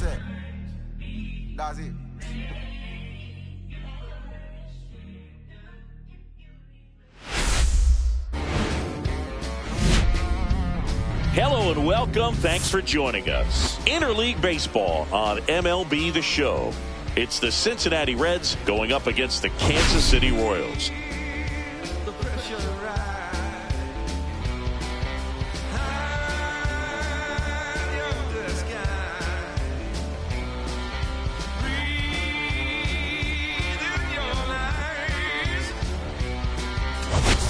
set. That's it. Hello and welcome. Thanks for joining us. Interleague Baseball on MLB The Show. It's the Cincinnati Reds going up against the Kansas City Royals.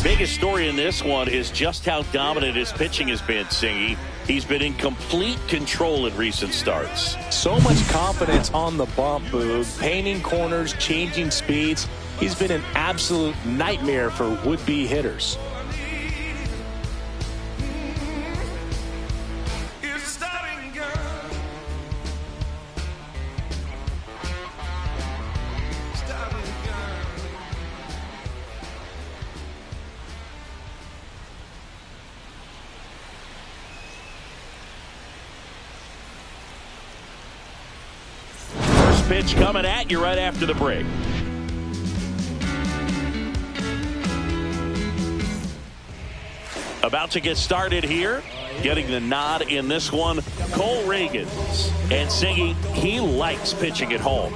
Biggest story in this one is just how dominant his pitching has been, Singy. He's been in complete control in recent starts. So much confidence on the bump, Boog. Painting corners, changing speeds. He's been an absolute nightmare for would-be hitters. Pitch coming at you right after the break. About to get started here. Getting the nod in this one, Cole Reagans. And Singy, he likes pitching at home.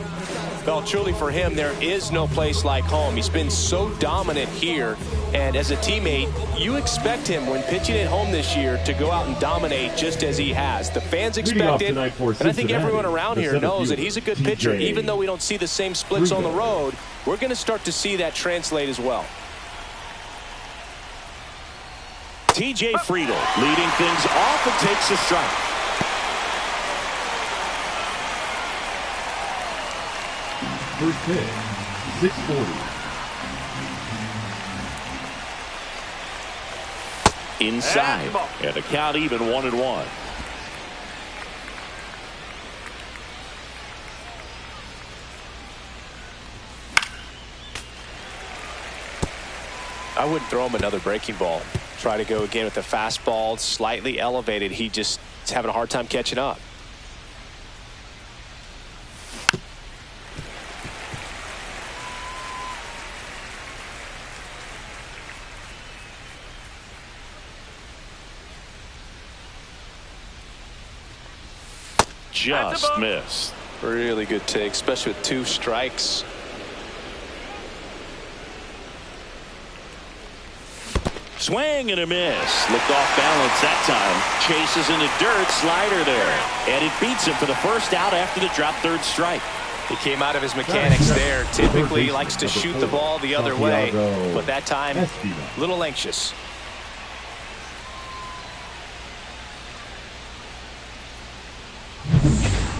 Well, truly for him, there is no place like home. He's been so dominant here. And as a teammate, you expect him when pitching at home this year to go out and dominate just as he has. The fans expect it, and I think everyone around here knows that he's a good pitcher. Even though we don't see the same splits on the road, we're going to start to see that translate as well. TJ Friedel leading things off and takes a strike. First pitch, 640. Inside, and the count even 1-1. I wouldn't throw him another breaking ball. Try to go again with the fastball, slightly elevated. He just is having a hard time catching up. Just missed. Really good take, especially with 2 strikes. Swing and a miss. Looked off balance that time. Chases in the dirt. Slider there. And it beats him for the first out after the drop third strike. He came out of his mechanics there. Typically he likes to shoot the ball the other way, but that time a little anxious.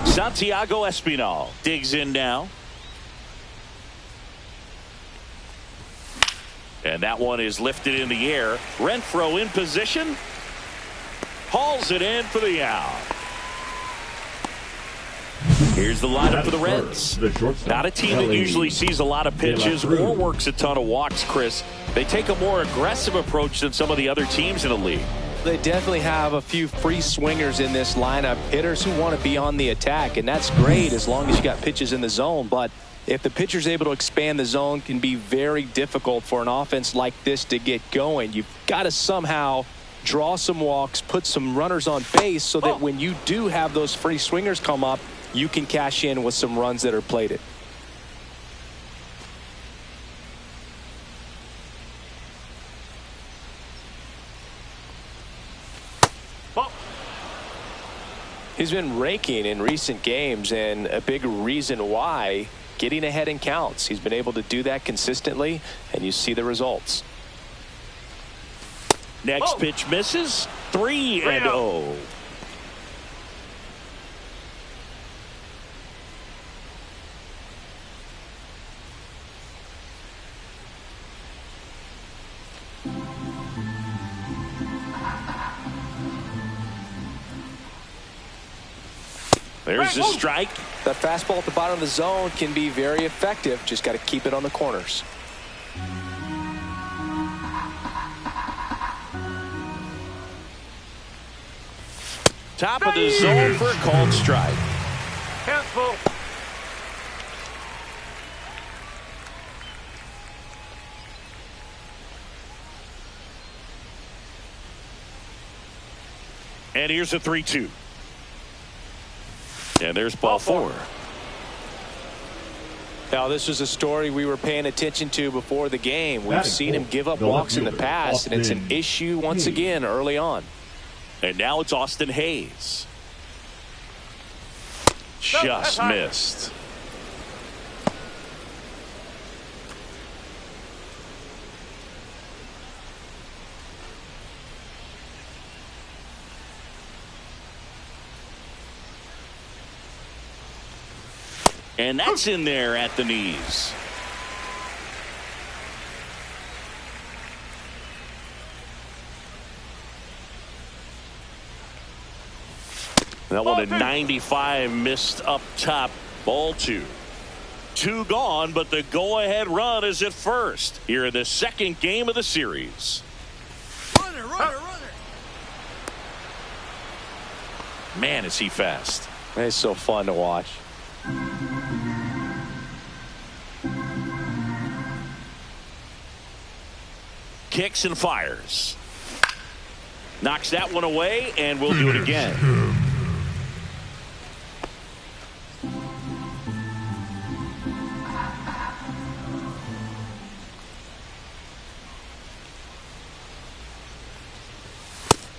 Santiago Espinal digs in now. And that one is lifted in the air. Renfroe in position. Hauls it in for the out. Here's the lineup for the Reds. Not a team that usually sees a lot of pitches or works a ton of walks, Chris. They take a more aggressive approach than some of the other teams in the league. They definitely have a few free swingers in this lineup, hitters who want to be on the attack, and that's great as long as you got pitches in the zone. But if the pitcher's able to expand the zone, it can be very difficult for an offense like this to get going. You've got to somehow draw some walks, put some runners on base so that when you do have those free swingers come up, you can cash in with some runs that are plated. He's been raking in recent games, and a big reason why, getting ahead in counts. He's been able to do that consistently, and you see the results. Next pitch misses. 3-0. There's the strike. That fastball at the bottom of the zone can be very effective. Just got to keep it on the corners. Top of the zone for a called strike. And here's a 3-2. And there's ball four. Now, this was a story we were paying attention to before the game. We've seen him give up walks in the past, and it's an issue once again early on. And now it's Austin Hayes. Just missed. And that's in there at the knees. That one at 95, missed up top. Ball two. Two gone, but the go-ahead run is at first here in the second game of the series. Runner, runner, runner. Man, is he fast. It's so fun to watch. Kicks and fires. Knocks that one away, and we'll do it again.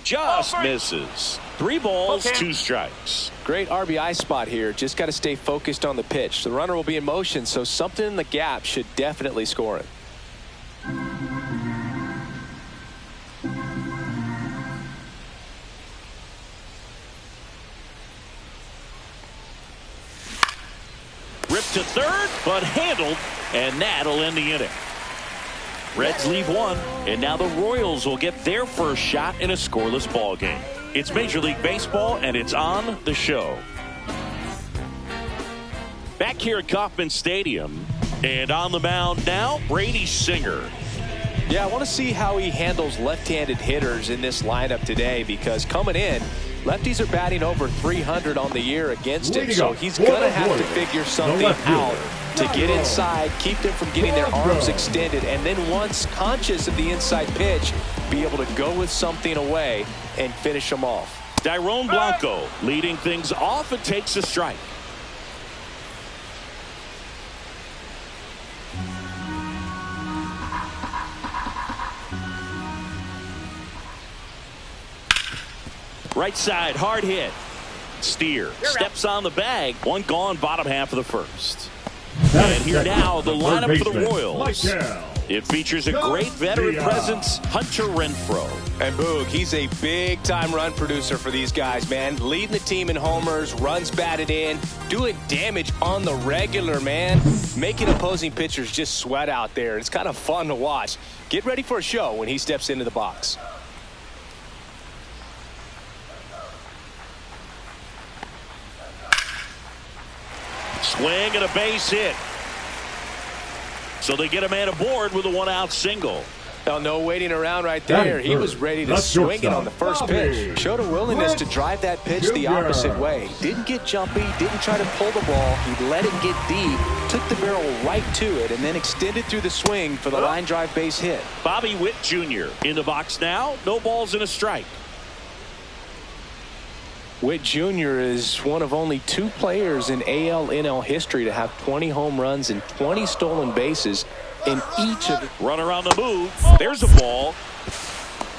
Just misses. 3 balls, 2 strikes. Great RBI spot here. Just got to stay focused on the pitch. The runner will be in motion, so something in the gap should definitely score it. Ripped to third, but handled, and that'll end the inning. Reds leave one, and now the Royals will get their first shot in a scoreless ball game. It's Major League Baseball, and it's on the show. Back here at Kauffman Stadium, and on the mound now, Brady Singer. Yeah, I want to see how he handles left-handed hitters in this lineup today, because coming in, lefties are batting over 300 on the year against him, so he's going to have to figure something out to get inside, keep them from getting their arms extended, and then once conscious of the inside pitch, be able to go with something away and finish them off. Dairon Blanco leading things off and takes a strike. Right side, hard hit. Steer steps on the bag. One gone, bottom half of the first. And here now, the lineup for the Royals. It features a great veteran presence, Hunter Renfroe. And Boog, he's a big-time run producer for these guys, man. Leading the team in homers, runs batted in, doing damage on the regular, man. Making opposing pitchers just sweat out there. It's kind of fun to watch. Get ready for a show when he steps into the box. Swing and a base hit. So they get a man aboard with a 1-out single. Now, no waiting around right there. He was ready to swing it on the first pitch. Showed a willingness to drive that pitch the opposite way. Didn't get jumpy, didn't try to pull the ball. He let it get deep, took the barrel right to it, and then extended through the swing for the line drive base hit. Bobby Witt Jr. in the box now. No balls and a strike. Witt Jr. is one of only 2 players in AL-NL history to have 20 home runs and 20 stolen bases in each of the... Runner on the move. There's a ball.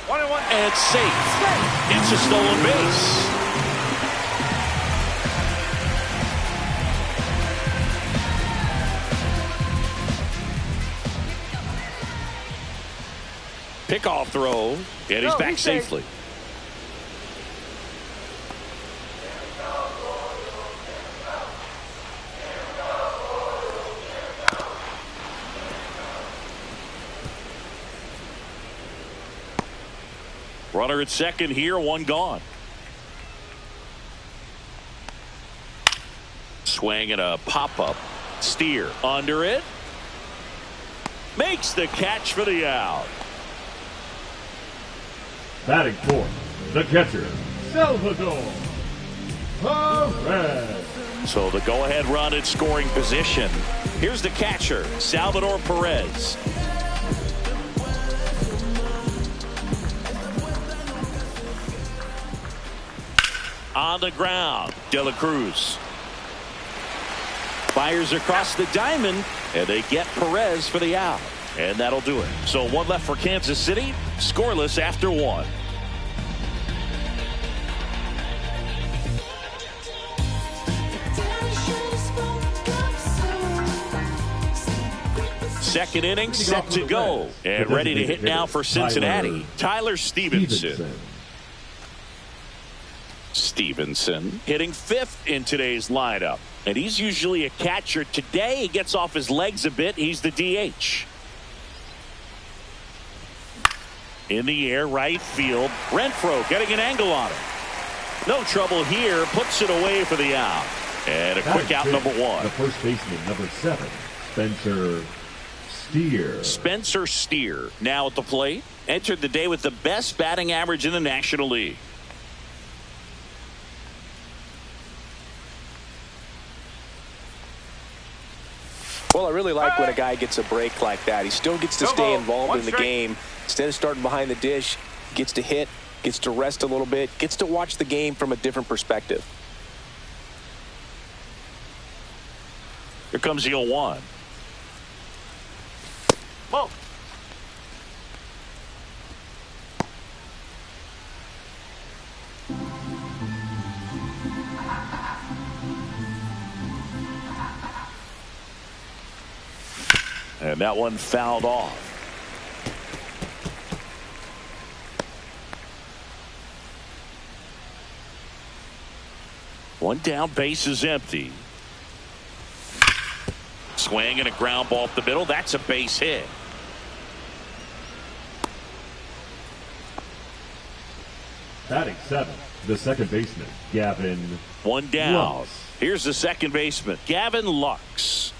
1-1. And safe. It's a stolen base. Pickoff throw, and he's back safely. Runner at second here, 1 gone. Swing and a pop-up. Steer under it. Makes the catch for the out. Batting fourth, the catcher, Salvador Perez. So the go-ahead run in scoring position. Here's the catcher, Salvador Perez. On the ground, De La Cruz fires across the diamond, and they get Perez for the out. And that'll do it. So one left for Kansas City, scoreless after one. Second inning set to go. And ready to hit now for Cincinnati, Tyler Stevenson. Stevenson hitting fifth in today's lineup. And he's usually a catcher. Today he gets off his legs a bit. He's the DH. In the air, right field. Renfroe getting an angle on it. No trouble here. Puts it away for the out. And a quick out, number one. The first baseman, number 7, Spencer Steer. Spencer Steer now at the plate. Entered the day with the best batting average in the National League. Well, I really like when a guy gets a break like that. He still gets to stay involved in the game. Instead of starting behind the dish, gets to hit, gets to rest a little bit, gets to watch the game from a different perspective. Here comes the 0-1. Whoa. And that one fouled off. One down, base is empty. Swing and a ground ball up the middle. That's a base hit. Batting 7, the second baseman, Gavin. One down. Lux. Here's the second baseman, Gavin Lux.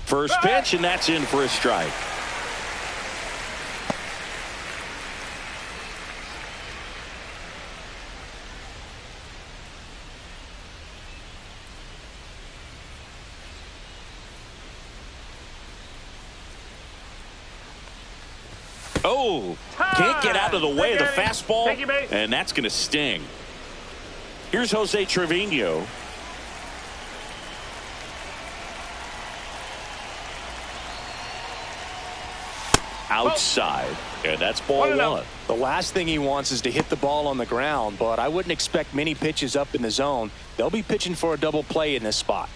First pitch, and that's in for a strike. Oh, can't get out of the way of the fastball, and that's going to sting. Here's Jose Trevino. Outside, and that's ball one. The last thing he wants is to hit the ball on the ground, but I wouldn't expect many pitches up in the zone. They'll be pitching for a double play in this spot.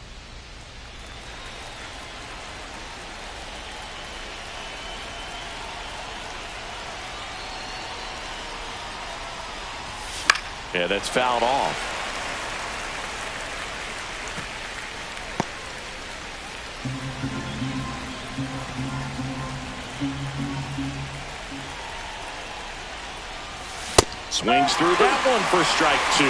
Yeah, that's fouled off. Swings through that one for strike 2.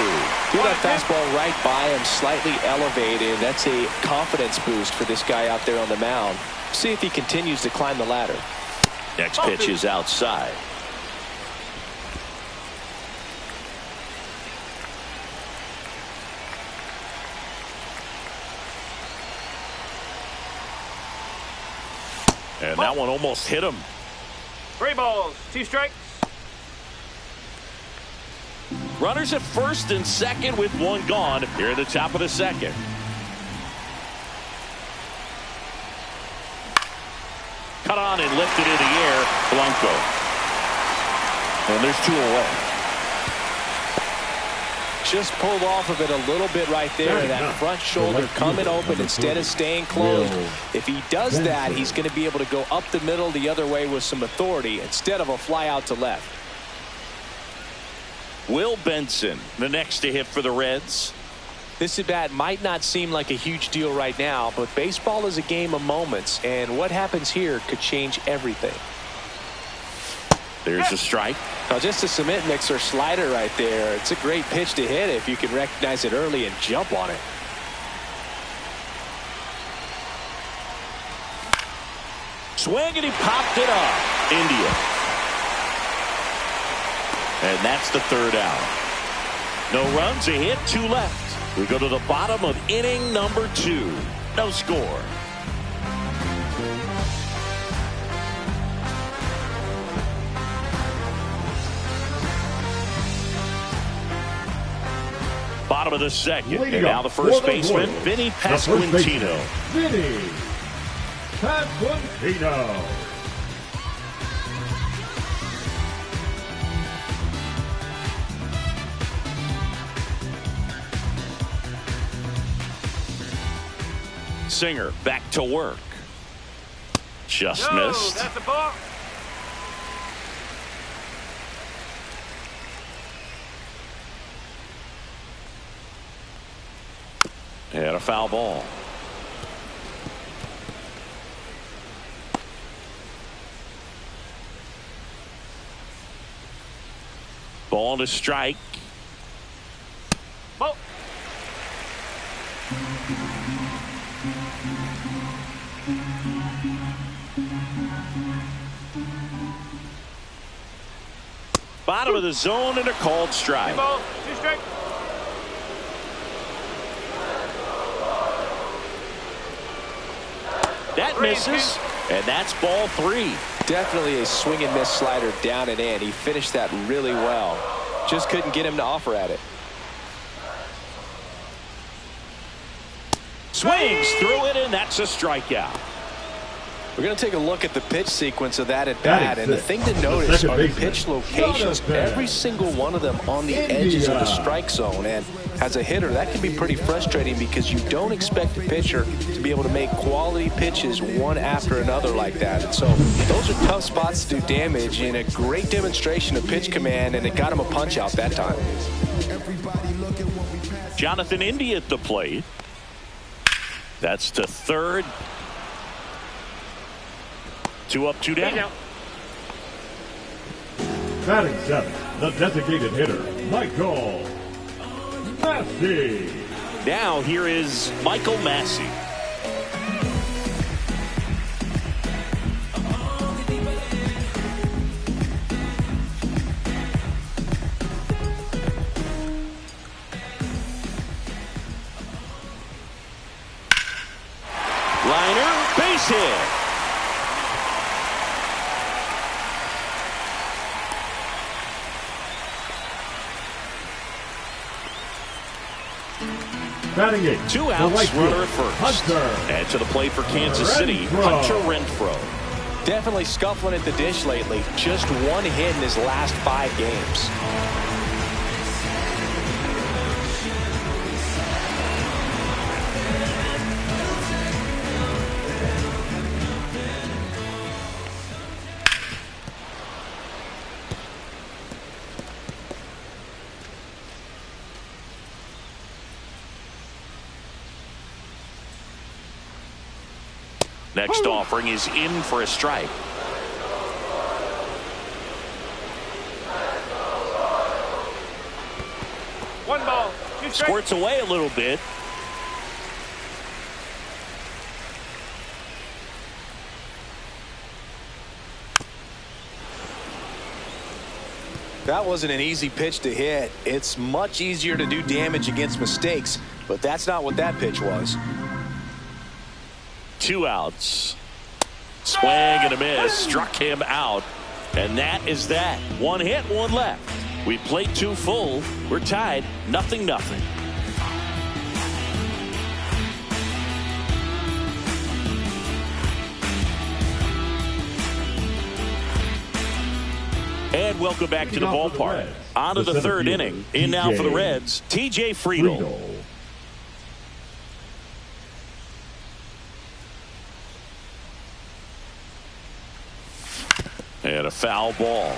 Threw that fastball right by him, slightly elevated. That's a confidence boost for this guy out there on the mound. See if he continues to climb the ladder. Next pitch is outside. And that one almost hit him. 3 balls, 2 strikes. Runners at first and second with one gone here at the top of the second. Cut on and lifted in the air, Blanco. And there's 2 away. Just pulled off of it a little bit right there. That front shoulder coming open instead of staying closed. If he does that, he's going to be able to go up the middle the other way with some authority instead of a fly out to left. Will Benson, the next to hit for the Reds. This at bat might not seem like a huge deal right now, but baseball is a game of moments, and what happens here could change everything. There's a strike. Now, just a cement mixer slider right there. It's a great pitch to hit if you can recognize it early and jump on it. Swing, and he popped it up. India. And that's the third out. No runs, a hit, 2 left. We go to the bottom of inning number 2. No score. Bottom of the second. Leading And now up the first for the baseman, Royals, Vinny the first baseman, Pasquantino. Vinny Pasquantino. Singer back to work. Just No, missed. that's a ball. And a foul ball. Ball to strike. Ball. Bottom of the zone and a called strike. 2 balls, 2 strikes. That misses, and that's ball 3. Definitely a swing and miss slider down and in. He finished that really well. Just couldn't get him to offer at it. Swings through it, and that's a strikeout. We're going to take a look at the pitch sequence of that at bat, and the thing to The notice second are the baseman, pitch locations. Jonathan. Every single one of them on the edges of the strike zone, and as a hitter, that can be pretty frustrating because you don't expect a pitcher to be able to make quality pitches one after another like that. And so those are tough spots to do damage, and a great demonstration of pitch command, and it got him a punch out that time. Jonathan Indy at the plate. That's to third. 2 up, 2 down. Batting 7, the designated hitter, Michael Massey. Now here is Michael Massey. Liner, base hit. Batting 8, 2 the outs, right runner field, at first. Hunter. And to the plate for Kansas City, Hunter Renfroe. Definitely scuffling at the dish lately. Just 1 hit in his last 5 games. Next offering is in for a strike. 1 ball, 2 strikes. Squirts away a little bit. That wasn't an easy pitch to hit. It's much easier to do damage against mistakes, but that's not what that pitch was. 2 outs. Swing and a miss. Struck him out. And that is that. 1 hit, 1 left. We played 2 full. We're tied 0-0. And welcome back to the ballpark. On to the 3rd inning. In now for the Reds, TJ Friedl. And a foul ball.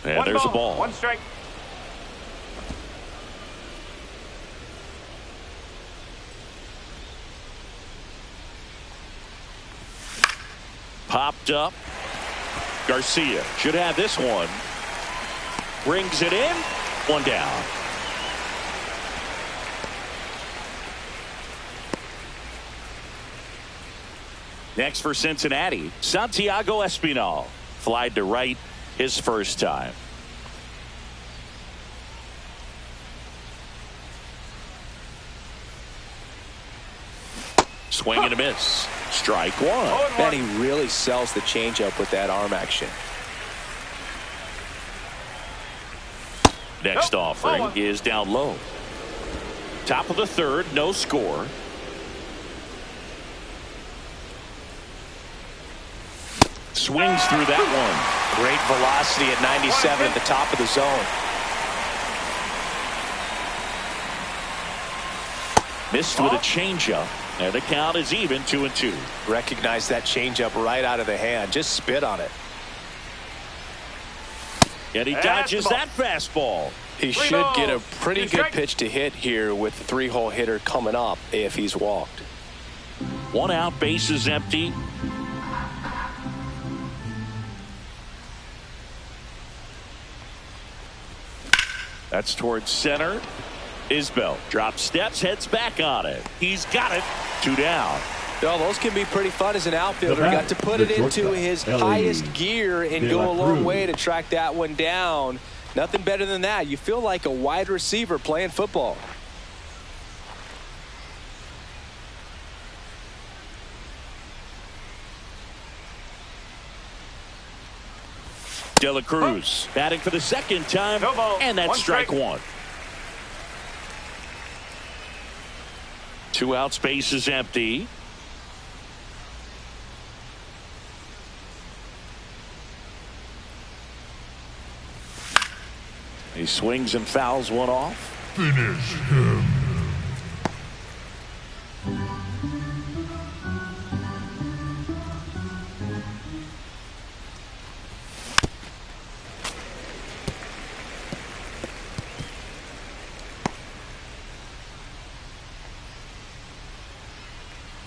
And there's a ball. 1 strike. Popped up. Garcia should have this one. Brings it in. 1 down. Next for Cincinnati, Santiago Espinal. Flied to right his first time. Swing and a miss. Strike one. Man, he really sells the changeup with that arm action. Next offering is down low. Top of the third, no score. Swings through that one. Great velocity at 97 at the top of the zone. Missed with a changeup. And the count is even 2-2. Recognize that changeup right out of the hand. Just spit on it. And he dodges that fastball. He should get a pretty good pitch to hit here with the three-hole hitter coming up if he's walked. One out, base is empty. That's towards center. Isbell drops steps, heads back on it. He's got it. 2 down. Well, those can be pretty fun as an outfielder. Got to put it into his highest gear and go a long way to track that one down. Nothing better than that. You feel like a wide receiver playing football. De La Cruz batting for the second time, and that's strike one. 2 outs, base is empty. He swings and fouls one off. Finish him.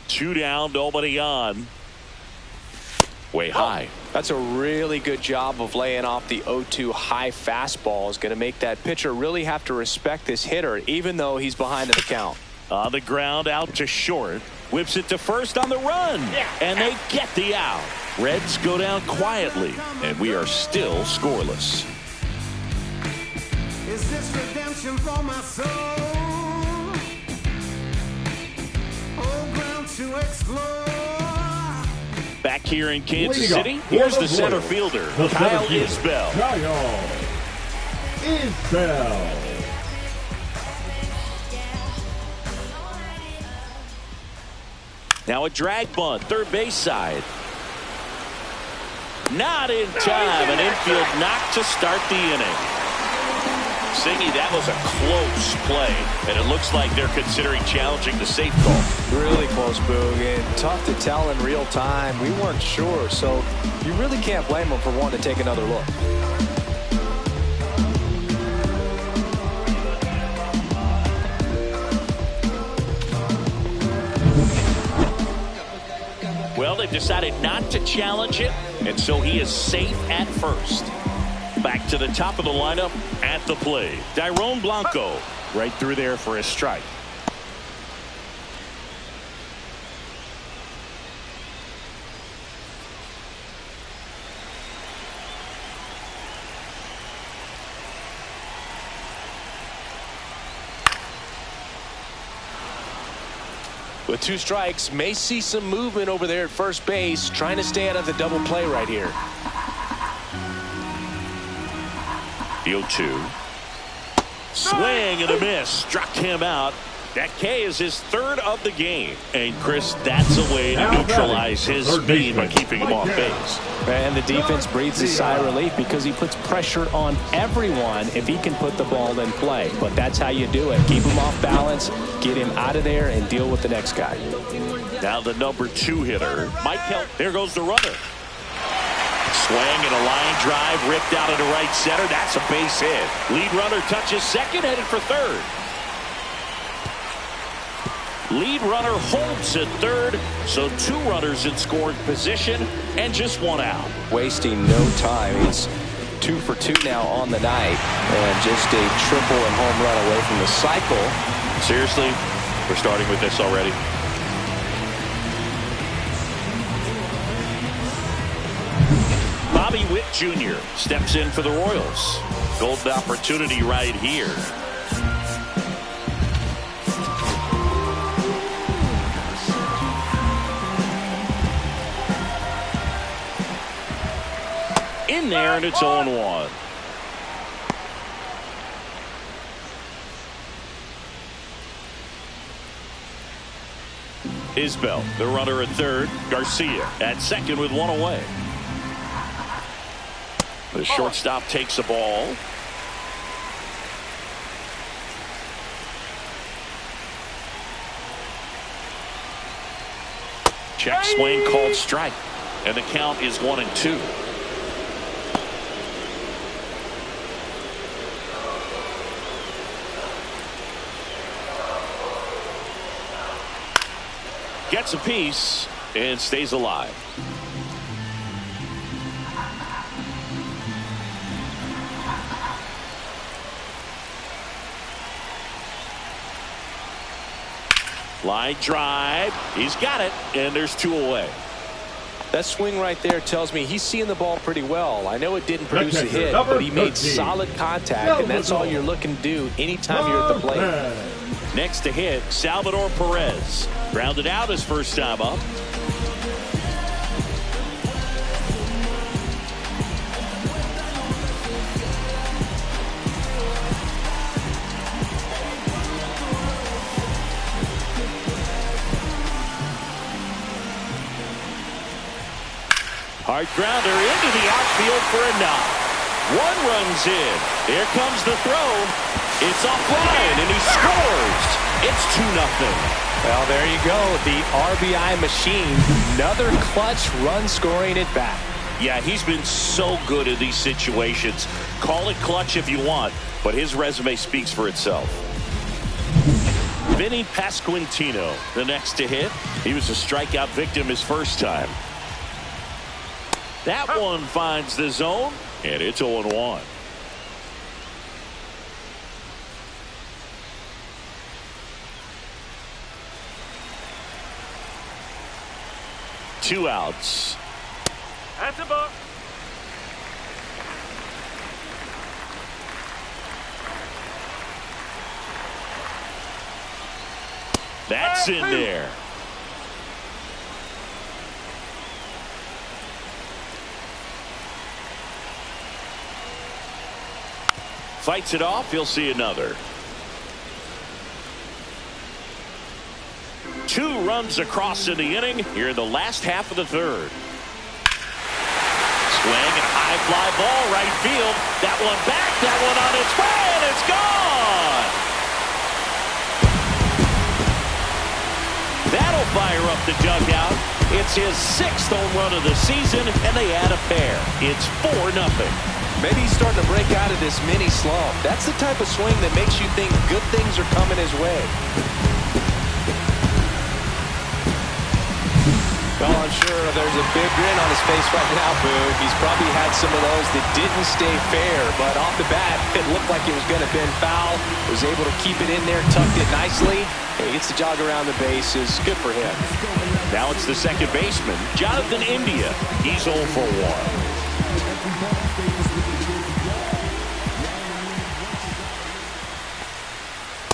Two down, nobody on. Way high. That's a really good job of laying off the 0-2 high fastball. Is going to make that pitcher really have to respect this hitter, even though he's behind in the count. On the ground, out to short. Whips it to first on the run. And they get the out. Reds go down quietly, and we are still scoreless. Is this redemption for my soul? To explore. Back here in Kansas City, here's the center fielder, Kyle Isbell. Kyle Isbell. Now a drag bunt, third base side. Not in time. An infield knock to start the inning. Siggy, that was a close play, and it looks like they're considering challenging the safe call. Really close, Boog, and tough to tell in real time. We weren't sure, so you really can't blame them for wanting to take another look. Well, they've decided not to challenge it, and so he is safe at first. Back to the top of the lineup at the plate. Dairon Blanco right through there for a strike. With 2 strikes, may see some movement over there at first base, trying to stay out of the double play right here. 0-2. Swing and a miss. Struck him out. That K is his third of the game. And Chris, that's a way to neutralize his speed by keeping him off base. And the defense breathes a sigh of relief because he puts pressure on everyone if he can put the ball in play. But that's how you do it. Keep him off balance, get him out of there, and deal with the next guy. Now the number 2 hitter, Mike Help. There goes the runner. Swing and a line drive ripped out into right center. That's a base hit. Lead runner touches second, headed for third. Lead runner holds at third, so 2 runners in scoring position and just 1 out. Wasting no time. He's 2 for 2 now on the night, and just a triple and home run away from the cycle. Seriously, we're starting with this already. Bobby Witt Jr. steps in for the Royals. Golden opportunity right here. in there, and it's 0-1. Isbell, the runner at third. Garcia at second with one away. The shortstop takes the ball. Check swing called strike. And the count is 1-2. Gets a piece and stays alive. Line drive. He's got it, and there's 2 away. That swing right there tells me he's seeing the ball pretty well. I know it didn't produce a hit, but he made solid contact, and that's all you're looking to do anytime you're at the plate. Next to hit, Salvador Perez. Grounded out his first time up. Hard grounder into the outfield for a knock. 1 runs in. Here comes the throw. It's offline, and he scores. It's 2-0. Well, there you go. The RBI machine. Another clutch run scoring at bat. Yeah, he's been so good in these situations. Call it clutch if you want, but his resume speaks for itself. Vinny Pasquantino, the next to hit. He was a strikeout victim his first time. That one finds the zone, and it's 0-1. Two outs. That's a ball. That's in there. Fights it off. He'll see another. 2 runs across in the inning here in the last half of the third. Swing and high fly ball right field. That one back. That one on its way, and it's gone. That'll fire up the dugout. It's his 6th home run of the season, and they add a pair. It's 4-0. Maybe he's starting to break out of this mini slump. That's the type of swing that makes you think good things are coming his way. Well, I'm sure there's a big grin on his face right now, Boog. He's probably had some of those that didn't stay fair, but off the bat, it looked like it was going to bend foul. Was able to keep it in there, tucked it nicely. And he gets the jog around the bases. Good for him. Now it's the second baseman, Jonathan India. He's 0 for 1.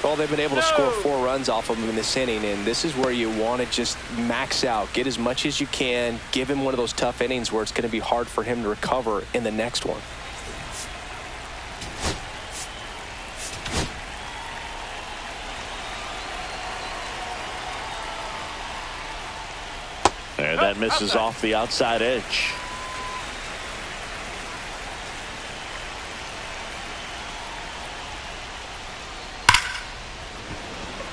Well, they've been able to score 4 runs off of him in this inning, and this is where you want to just max out, get as much as you can, give him one of those tough innings where it's going to be hard for him to recover in the next one. And that misses off the outside edge.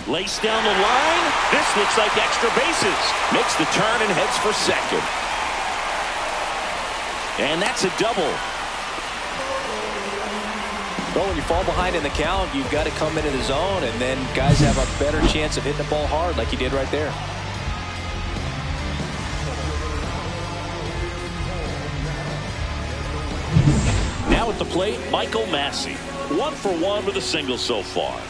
Laced down the line. This looks like extra bases. Makes the turn and heads for second. And that's a double. Well, when you fall behind in the count, you've got to come into the zone, and then guys have a better chance of hitting the ball hard like he did right there. Now at the plate, Michael Massey. 1 for 1 with a single so far.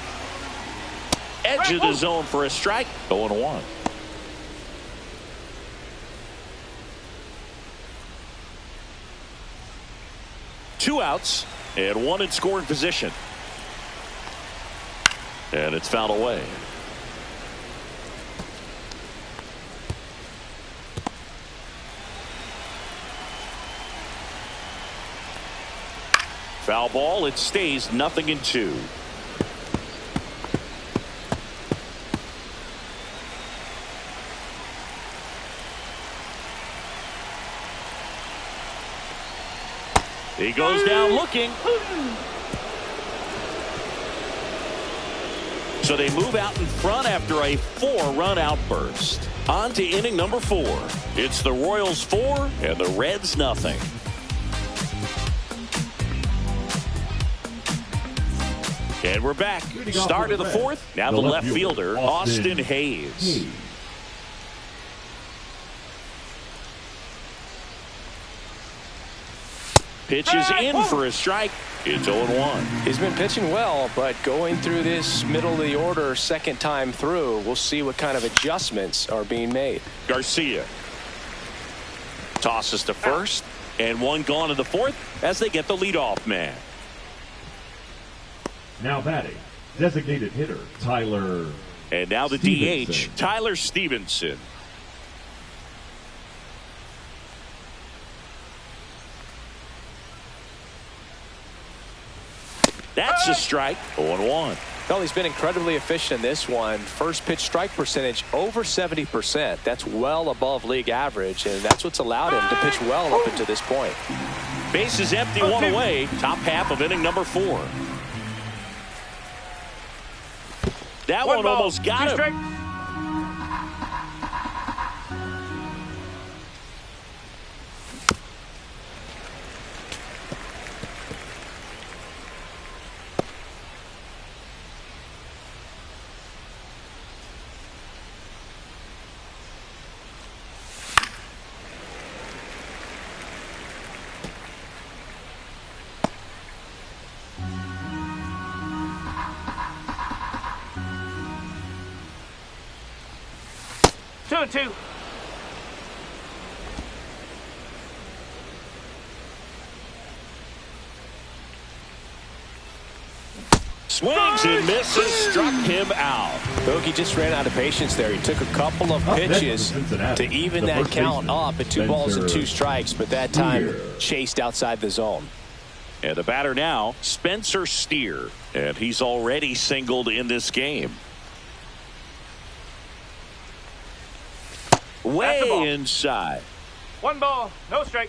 Edge of the zone for a strike. 0-1. Two outs and 1 in scoring position. And it's fouled away. Foul ball. It stays 0-2. He goes down looking. So they move out in front after a 4-run outburst. On to inning number 4. It's the Royals 4 and the Reds 0. And we're back. Start of the 4th. Now the left fielder, Austin Hayes. Pitch is in for a strike. It's 0-1. He's been pitching well, but going through this middle of the order second time through, we'll see what kind of adjustments are being made. Garcia tosses to first, and one gone in the 4th as they get the leadoff man. Now batting, designated hitter Tyler. And now the Stevenson. DH, Tyler Stevenson. That's a strike. 0-1. Well, he's been incredibly efficient in this one. First pitch strike percentage over 70%. That's well above league average, and that's what's allowed him to pitch well up until this point. Base is empty, one away. Top half of inning number 4. That one almost got him. Strike. Two and two. Swings and misses, struck him out. Bogey just ran out of patience there. He took a couple of pitches to even that count up at 2 balls and 2 strikes, but that time chased outside the zone. And the batter now, Spencer Steer, and he's already singled in this game. Way inside. 1 ball, no strike.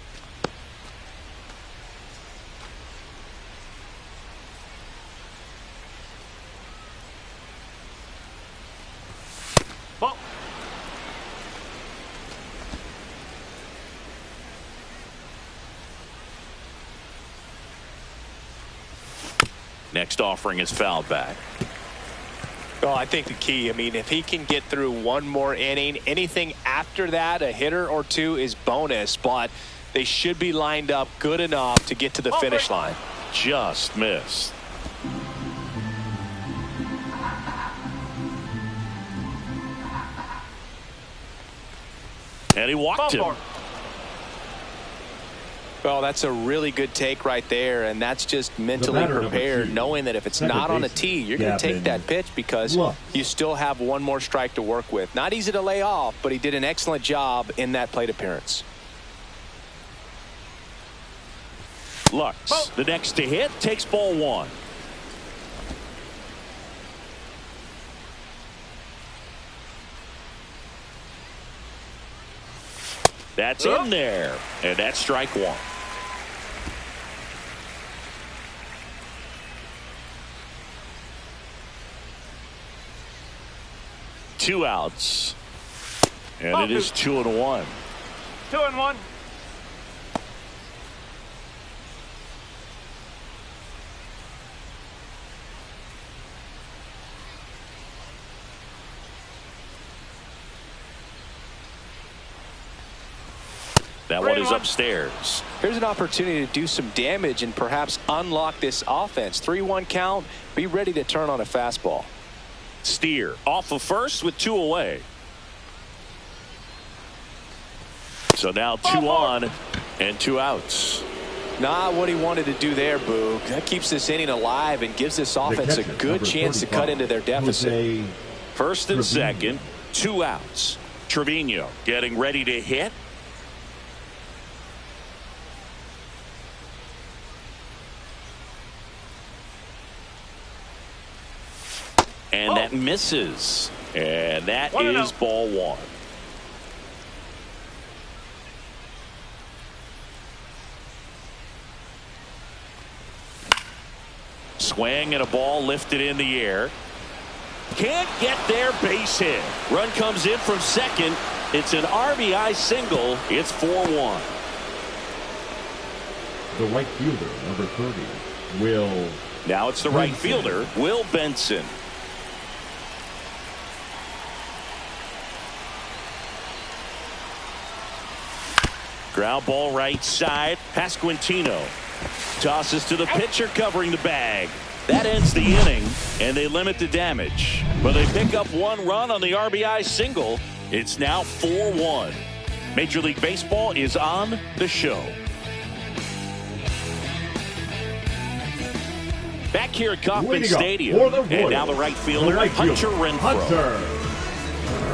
Ball. Next offering is fouled back. Well, I think the key, if he can get through one more inning, anything after that, a hitter or 2 is bonus, but they should be lined up good enough to get to the finish line. Just missed. And he walked him. Well, that's a really good take right there, and that's just mentally prepared, knowing that if it's not on a tee, you're going to take that pitch because you still have one more strike to work with. Not easy to lay off, but he did an excellent job in that plate appearance. Lux, the next to hit, takes ball 1. That's in there, and that's strike 1. Two outs, and it is 2-1. 2-1. That one is upstairs. Here's an opportunity to do some damage and perhaps unlock this offense. 3-1 count. Be ready to turn on a fastball. Steer off of first with 2 away. So now 2 on and 2 outs. Not what he wanted to do there, Boog. That keeps this inning alive and gives this offense a good chance to cut into their deficit. First and second, 2 outs. Trevino getting ready to hit. misses. And that 1-0. is ball one. Swing and a ball lifted in the air. Can't get there, base hit. Run comes in from second. It's an RBI single. It's 4-1. The right fielder, number 30, Will. Now it's the right fielder, Will Benson. Ground ball right side. Pasquantino tosses to the pitcher covering the bag. That ends the inning, and they limit the damage. But they pick up one run on the RBI single. It's now 4-1. Major League Baseball is on the show. Back here at Kauffman Stadium, and now the right fielder, Hunter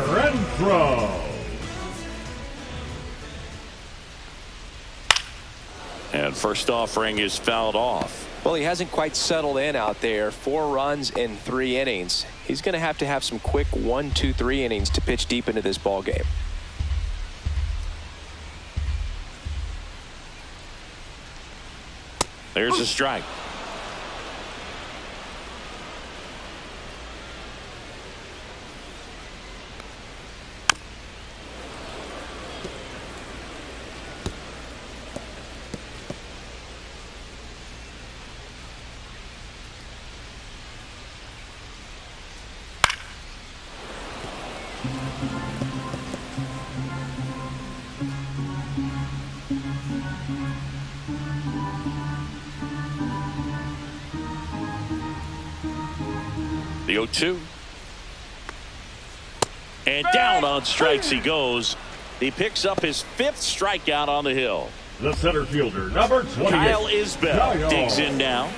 Renfroe. And first offering is fouled off. Well, he hasn't quite settled in out there. 4 runs in 3 innings. He's going to have some quick 1, 2, 3 innings to pitch deep into this ball game. There's a strike. The 0-2. And down on strikes he goes. He picks up his 5th strikeout on the hill. The center fielder, number 28, Kyle Isbell digs in now.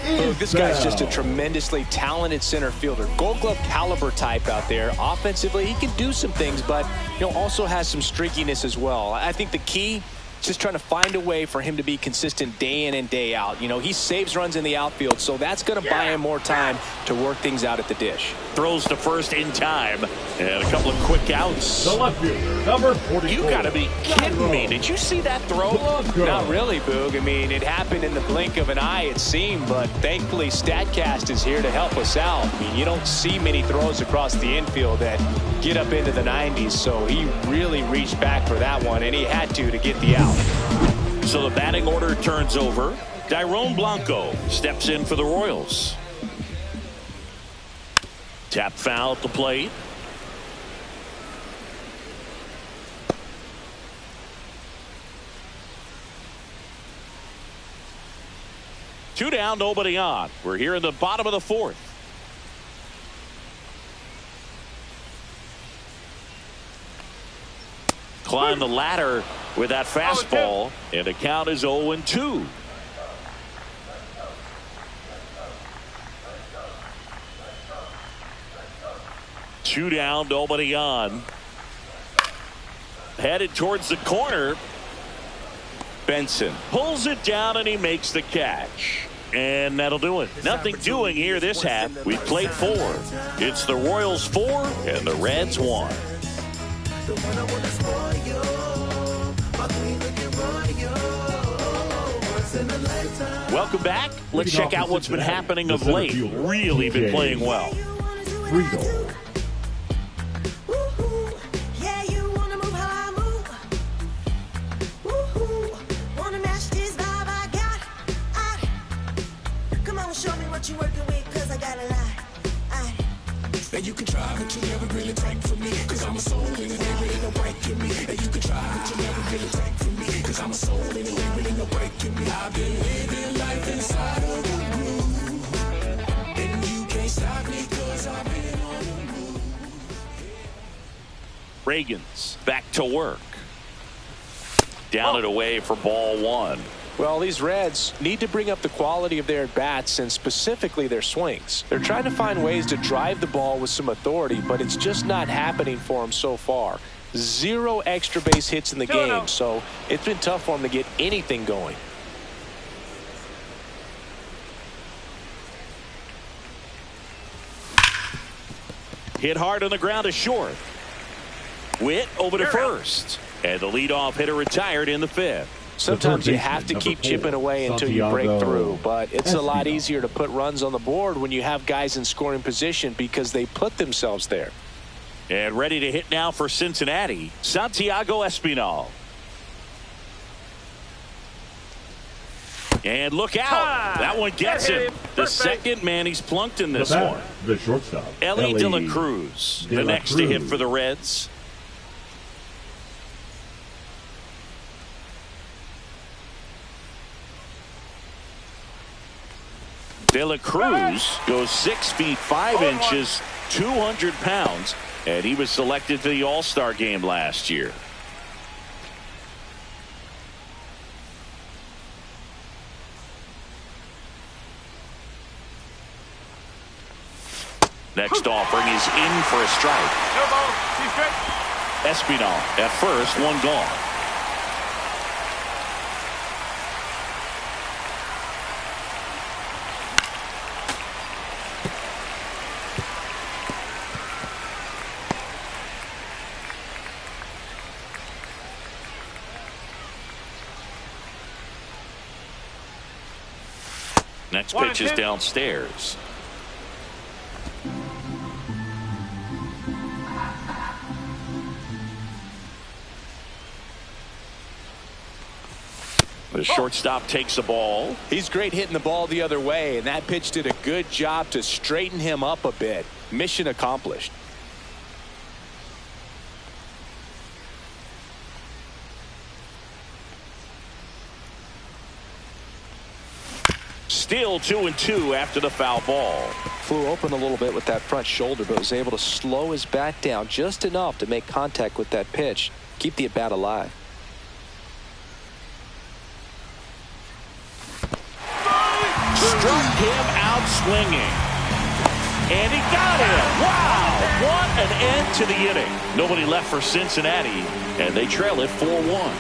Look, this guy's just a tremendously talented center fielder. Gold Glove caliber type out there. Offensively, he can do some things, but also has some streakiness as well. I think the key is just trying to find a way for him to be consistent day in and day out. He saves runs in the outfield, so that's going to buy him more time to work things out at the dish. Throws to first in time, and a couple of quick outs. The left fielder, number 44. You got to be kidding me. Did you see that throw? Not really, Boog. I mean, it happened in the blink of an eye, it seemed, but thankfully StatCast is here to help us out. I mean, you don't see many throws across the infield that get up into the 90s, so he really reached back for that one, and he had to get the out. So the batting order turns over. Dairon Blanco steps in for the Royals. Tap foul at the plate. Two down, nobody on. We're here in the bottom of the 4th. Climb the ladder with that fastball, and the count is 0-2. Two down, nobody on. Headed towards the corner. Benson pulls it down, and he makes the catch. And that'll do it. Nothing doing here this half. We played 4. It's the Royals 4 and the Reds 1. Welcome back. Let's check out what's been happening of late. Really been playing well. Friedel. You working with, cause I got a lot. And you can try, but you never really tank for me, cause I'm a soul and it ain't really no break in me. And you can try, but you never really tank for me, cause I'm a soul and it ain't really no break in me. I've been living life inside of the groove, and you can't stop me cause I've been on the move. Reagan's back to work. Down and away for ball 1. Well, these Reds need to bring up the quality of their at-bats and specifically their swings. They're trying to find ways to drive the ball with some authority, but it's just not happening for them so far. 0 extra base hits in the game, so it's been tough for them to get anything going. Hit hard on the ground to short. Witt over to first. And the leadoff hitter retired in the 5th. Sometimes you have to keep chipping away until you break through, but it's a lot easier to put runs on the board when you have guys in scoring position because they put themselves there. And ready to hit now for Cincinnati, Santiago Espinal. And look out. That one gets him. The second man he's plunked in this one. The shortstop, Ellie De La Cruz, the next to hit for the Reds. De La Cruz goes 6 feet 5 inches, 200 pounds, and he was selected for the All-Star game last year. Next offering is in for a strike. No ball. 2 straight. Espinal at first, 1 gone. Next pitch is downstairs. The shortstop takes the ball. He's great hitting the ball the other way, and that pitch did a good job to straighten him up a bit. Mission accomplished. Still 2-2 after the foul ball. Flew open a little bit with that front shoulder, but was able to slow his bat down just enough to make contact with that pitch. Keep the at-bat alive. Struck him out swinging. And he got him. Wow. What an end to the inning. Nobody left for Cincinnati, and they trail it 4-1.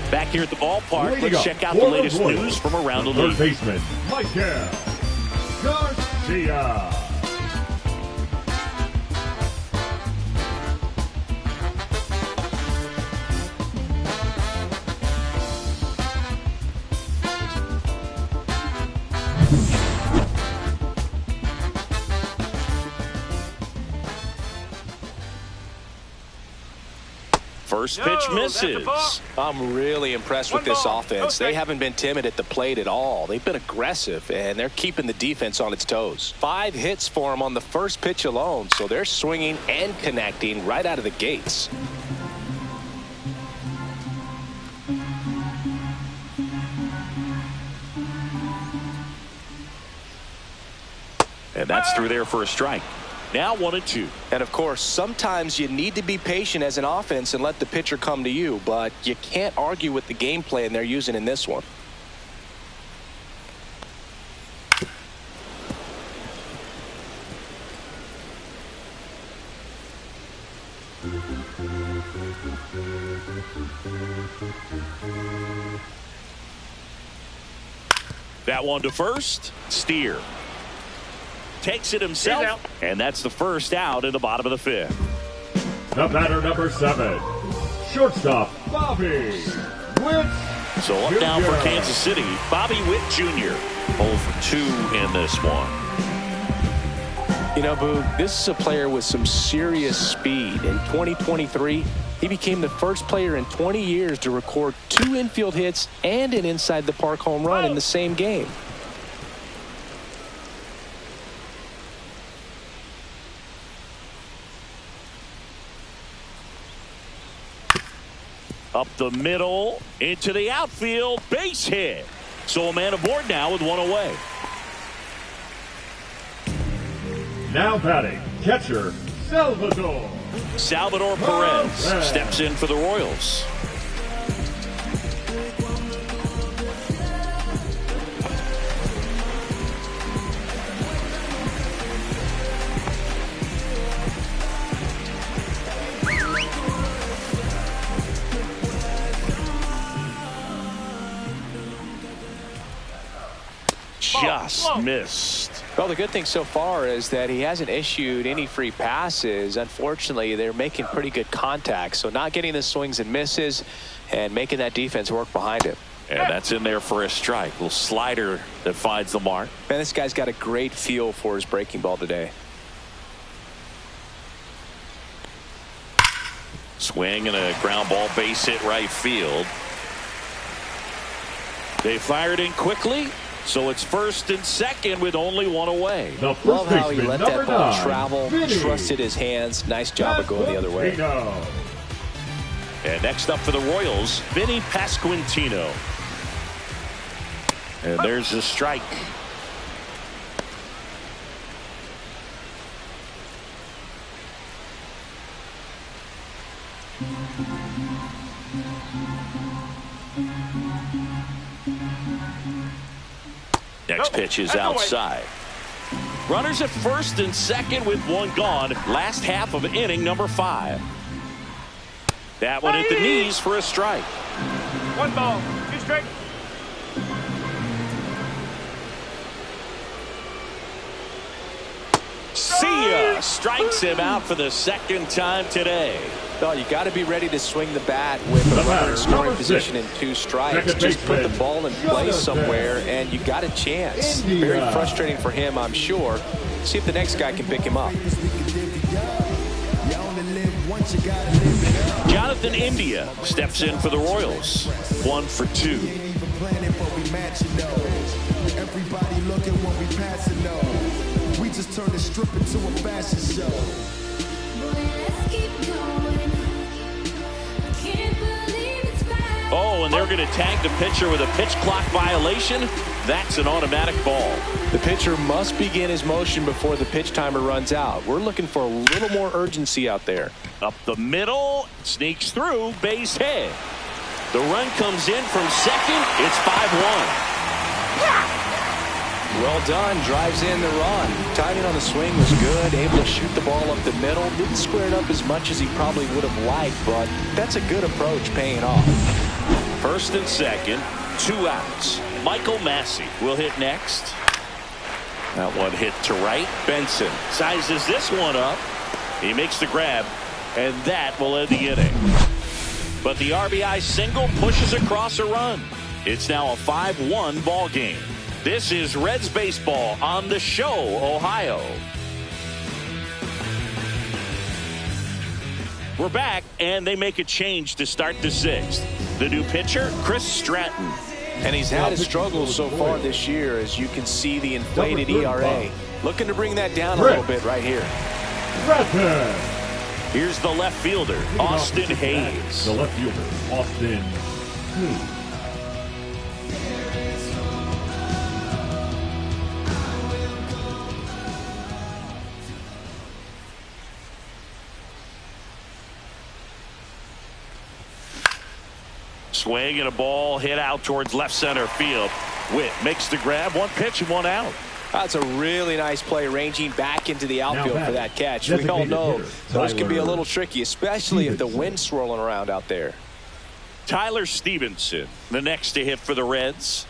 Back here at the ballpark, let's check out the latest news from around the league. Third baseman, Michael Garcia. First pitch misses. I'm really impressed with this offense. They haven't been timid at the plate at all. They've been aggressive, and they're keeping the defense on its toes. 5 hits for them on the first pitch alone, so they're swinging and connecting right out of the gates. And that's through there for a strike. Now 1-2. And of course, sometimes you need to be patient as an offense and let the pitcher come to you, but you can't argue with the game plan they're using in this one. That one to first. Steer takes it himself, and that's the first out in the bottom of the 5th. The batter, number 7, shortstop, Bobby Witt. So up now for Kansas City, Bobby Witt Jr. 0 for 2 in this one. You know, Boog, this is a player with some serious speed. In 2023, he became the first player in 20 years to record 2 infield hits and an inside-the-park home run in the same game. Up the middle, into the outfield, base hit. So a man aboard now with 1 away. Now batting, catcher, Salvador Perez steps in for the Royals. pass missed. Well, the good thing so far is that he hasn't issued any free passes. Unfortunately, they're making pretty good contact. So not getting the swings and misses and making that defense work behind him. And that's in there for a strike. Little slider that finds the mark. Man, this guy's got a great feel for his breaking ball today. Swing and a ground ball base hit right field. They fired in quickly, so it's first and second with only one away. Love how he let that ball travel, trusted his hands. Nice job of going the other way. And next up for the Royals, Vinny Pasquantino. And there's the strike. Next pitch is outside. Runners at first and second with one gone. Last half of inning number 5. That one at the knees for a strike. 1 ball, 2 strikes. See ya. Strikes him out for the second time today. No, you got to be ready to swing the bat with a runner in scoring position and 2 strikes. Just put the ball in place somewhere, and you got a chance. Very frustrating for him, I'm sure. See if the next guy can pick him up. Jonathan India steps in for the Royals. 1 for 2. Everybody look at what we passing though. We just turned the strip into a fashion show. Oh, and they're going to tag the pitcher with a pitch clock violation. That's an automatic ball. The pitcher must begin his motion before the pitch timer runs out. We're looking for a little more urgency out there. Up the middle, sneaks through, base hit. The run comes in from second. It's 5-1. Well done, drives in the run. Timing on the swing was good, able to shoot the ball up the middle. Didn't square it up as much as he probably would have liked, but that's a good approach paying off. First and second, 2 outs. Michael Massey will hit next. That one hit to right. Benson sizes this one up. He makes the grab, and that will end the inning. But the RBI single pushes across a run. It's now a 5-1 ball game. This is Reds baseball on the show, Ohio. We're back, and they make a change to start the 6th. The new pitcher, Chris Stratton. And he's had his struggles so far this year, as you can see the inflated ERA. Looking to bring that down a little bit right here. Here's the left fielder, Austin Hayes. The left fielder, Austin Hayes. Swing and a ball hit out towards left center field. Witt makes the grab. 1 pitch and 1 out. That's a really nice play, ranging back into the outfield for that catch. We all know those can be a little tricky, especially if the wind's swirling around out there. Tyler Stevenson, the next to hit for the Reds.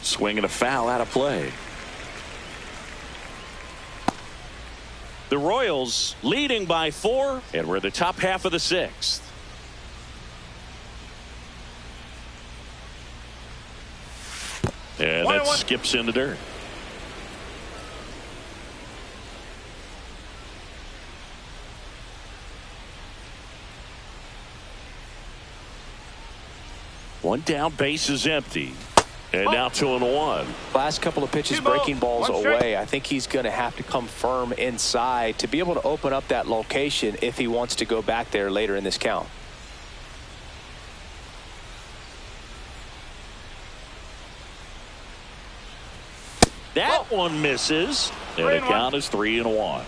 Swing and a foul out of play. The Royals leading by 4, and we're the top half of the 6th. And that skips in the dirt. One down, base is empty. And now 2-1. Last couple of pitches breaking balls away. I think he's going to have to come firm inside to be able to open up that location if he wants to go back there later in this count. That one misses. And the count is 3-1.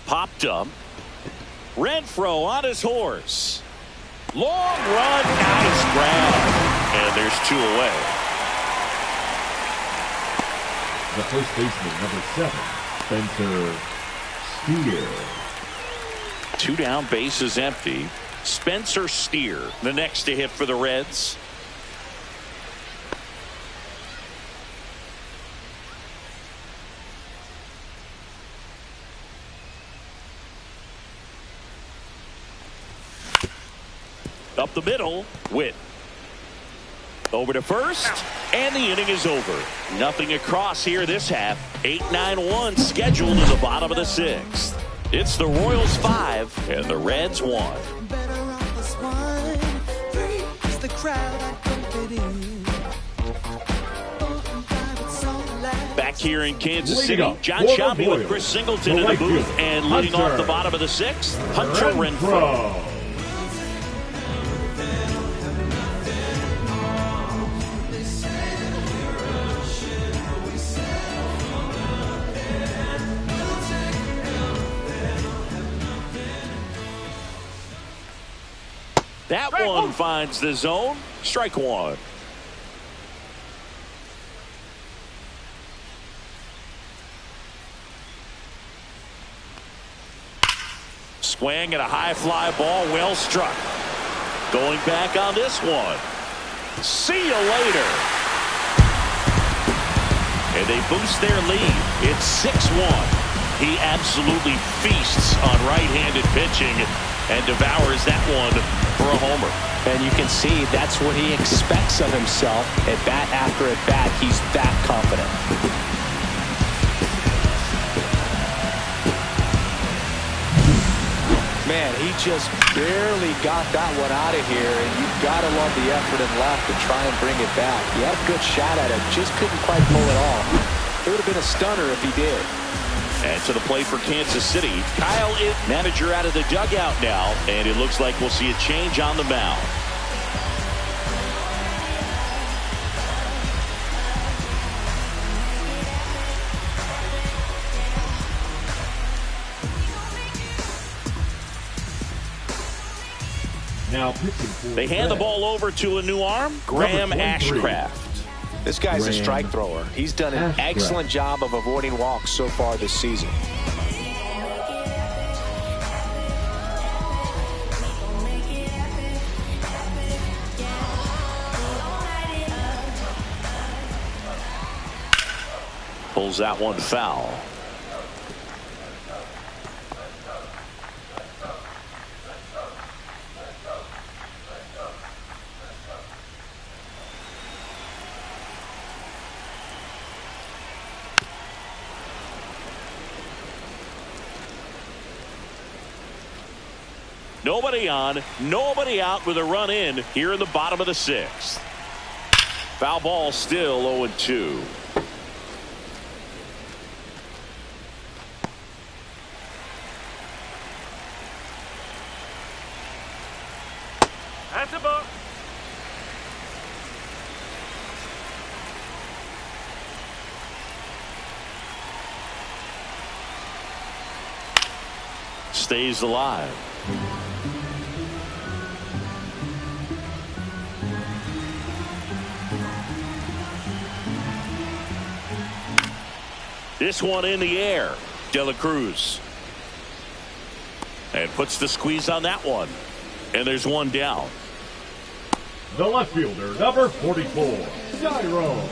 Popped up. Renfroe on his horse. Long run, nice grab. And there's 2 away. The first baseman, number 7, Spencer Steer. 2 down, bases empty. Spencer Steer, the next to hit for the Reds. Up the middle, Witt. Over to first, and the inning is over. Nothing across here this half. 8-9-1 scheduled in the bottom of the 6th. It's the Royals 5 and the Reds 1. Back here in Kansas City, John Shelby with Chris Singleton in the booth, and leading off the bottom of the 6th, Hunter Renfroe. That one finds the zone. Strike 1. Swing and a high fly ball, well struck. Going back on this one. See you later. And they boost their lead. It's 6-1. He absolutely feasts on right-handed pitching and devours that one for a homer. And you can see that's what he expects of himself. At bat after at bat, he's that confident. Man, he just barely got that one out of here, and you've got to love the effort and left to try and bring it back. He had a good shot at it, just couldn't quite pull it off. It would have been a stunner if he did. And to the plate for Kansas City, Kyle is manager out of the dugout now, and it looks like we'll see a change on the mound. Now pitching for They hand the ball over to a new arm, Graham Ashcraft. This guy's a strike thrower. He's done an excellent job of avoiding walks so far this season. Pulls that one foul. Nobody on, nobody out with a run in here in the bottom of the 6th. Foul ball still 0-2. That's a ball. Stays alive. This one in the air. De La Cruz. And puts the squeeze on that one. And there's one down. the left fielder, number 44, Dairo.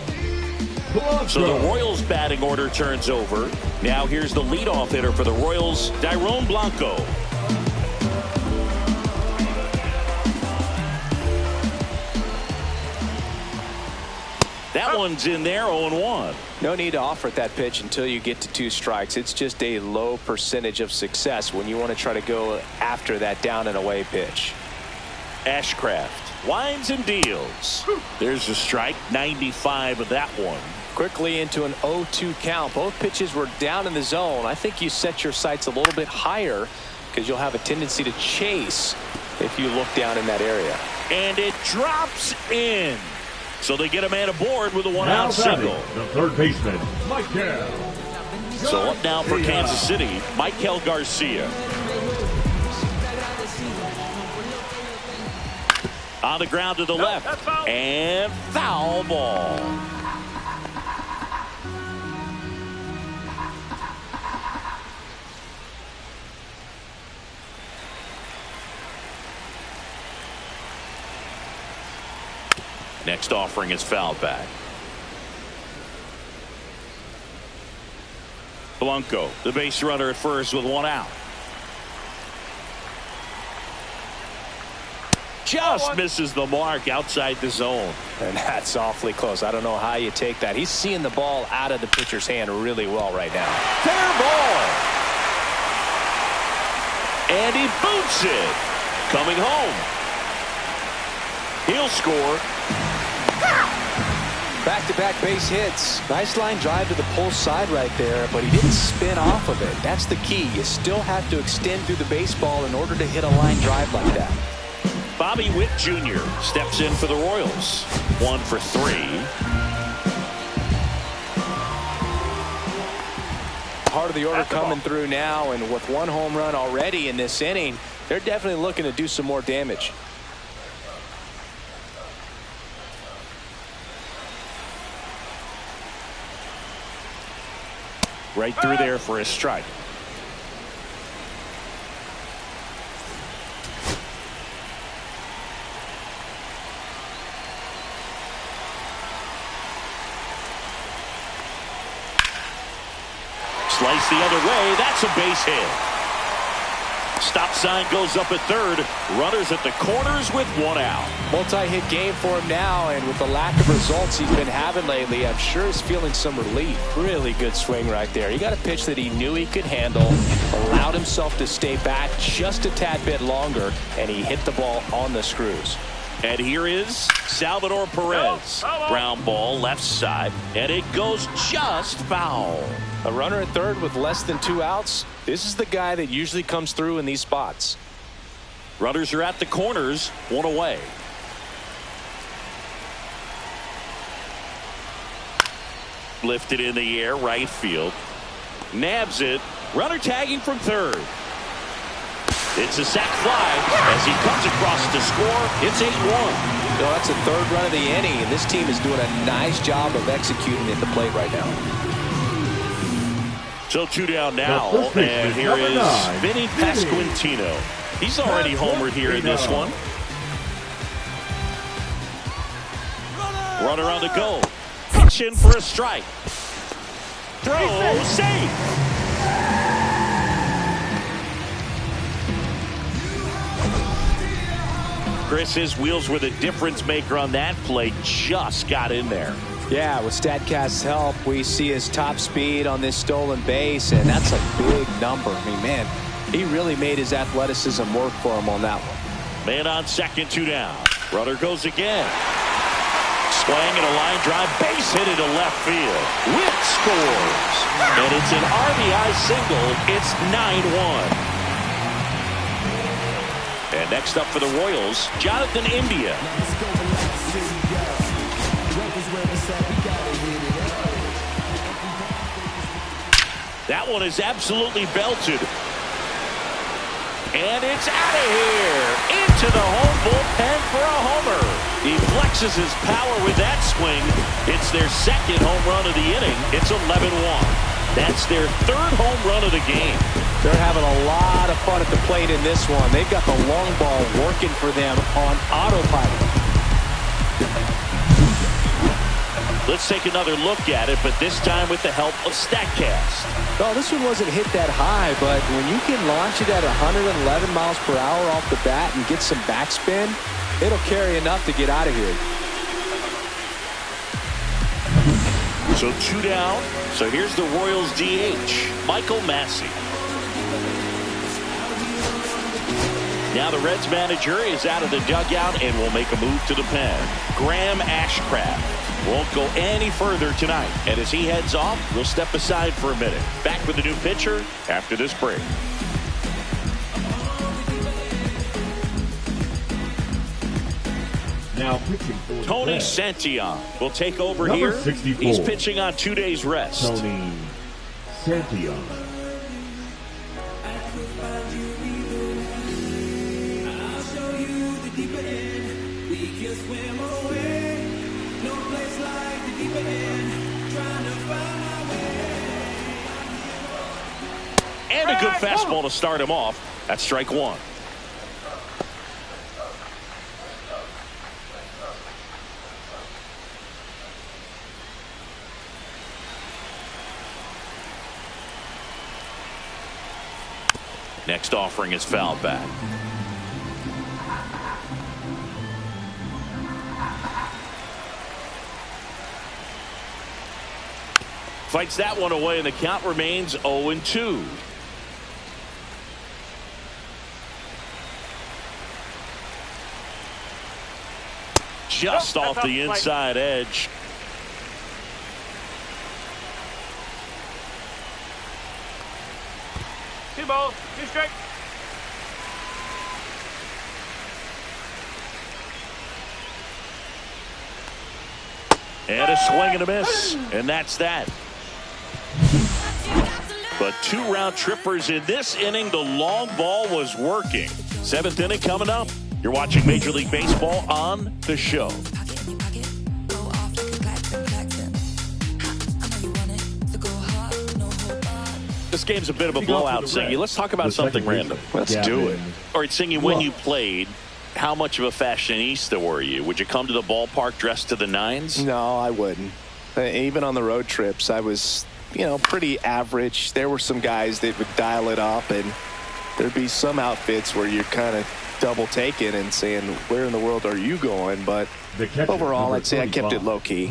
So the Royals batting order turns over. Now here's the leadoff hitter for the Royals, Dairo Blanco. That one's in there, 0-1. No need to offer at that pitch until you get to 2 strikes. It's just a low percentage of success when you want to try to go after that down and away pitch. Ashcraft winds and deals. There's a strike, 95 of that one. Quickly into an 0-2 count. Both pitches were down in the zone. I think you set your sights a little bit higher because you'll have a tendency to chase if you look down in that area. And it drops in. So they get a man aboard with a one-out single. The third baseman, Michael. So up now for Kansas City, Michael Garcia. On the ground to the left. Foul. And foul ball. Next offering is fouled back. Blanco, the base runner at first with one out. Just misses the mark outside the zone. And that's awfully close. I don't know how you take that. He's seeing the ball out of the pitcher's hand really well right now. Fair ball. And he boots it. Coming home. He'll score. Back-to-back base hits. Nice line drive to the pull side right there, but he didn't spin off of it. That's the key. You still have to extend through the baseball in order to hit a line drive like that. Bobby Witt Jr. steps in for the Royals. 1 for 3. Part of the order coming through now, and with one home run already in this inning, they're definitely looking to do some more damage. Right through there for a strike. Slice the other way. That's a base hit. Stop sign goes up at third. Runners at the corners with one out. Multi-hit game for him now, and with the lack of results he's been having lately, I'm sure he's feeling some relief. Really good swing right there. He got a pitch that he knew he could handle, allowed himself to stay back just a tad bit longer, and he hit the ball on the screws. And here is Salvador Perez. Ground ball left side, and it goes just foul. A runner at third with less than 2 outs. This is the guy that usually comes through in these spots. Runners are at the corners, one away. Lifted in the air, right field. Nabs it. Runner tagging from third. It's a sac fly as he comes across to score. It's 8-1. You know, that's the third run of the inning, and this team is doing a nice job of executing at the plate right now. So 2 down now, and here is Vinny Pasquantino. He's already homered here in this one. Runner on the go. Pitch in for a strike. Throw, safe. Chris, his wheels were the difference maker on that play. Just got in there. Yeah, with StatCast's help, we see his top speed on this stolen base, and that's a big number. I mean, man, he really made his athleticism work for him on that one. Man on second, 2 down. Runner goes again. Swing and a line drive, base hit into left field. Witt scores. And it's an RBI single. It's 9-1. And next up for the Royals, Jonathan India. That one is absolutely belted. And it's out of here. Into the home bullpen for a homer. He flexes his power with that swing. It's their second home run of the inning. It's 11-1. That's their third home run of the game. They're having a lot of fun at the plate in this one. They've got the long ball working for them on autopilot. Let's take another look at it, but this time with the help of StatCast. Well, this one wasn't hit that high, but when you can launch it at 111 miles per hour off the bat and get some backspin, it'll carry enough to get out of here. So 2 down. So here's the Royals DH, Michael Massey. Now the Reds manager is out of the dugout and will make a move to the pen. Graham Ashcraft won't go any further tonight. And as he heads off, we'll step aside for a minute. Back with the new pitcher after this break. Now pitching for Tony Reds, Santillan will take over number here. 64. He's pitching on 2 days rest. Tony Santillan. And a good fastball to start him off. That's strike one. Next offering is fouled back. Fights that one away, and the count remains 0-2. Just off the inside edge. Two balls, two strikes. And a swing and a miss. And that's that. But 2 round trippers in this inning. The long ball was working. 7th inning coming up. You're watching Major League Baseball on The Show. This game's a bit of a blowout, Singy. Let's talk about something random. Let's do it. All right, Singy, when you played, how much of a fashionista were you? Would you come to the ballpark dressed to the nines? No, I wouldn't. Even on the road trips, I was, pretty average. There were some guys that would dial it up, and there'd be some outfits where you're kind of double taking and saying, where in the world are you going? But overall, I'd say I kept it low key.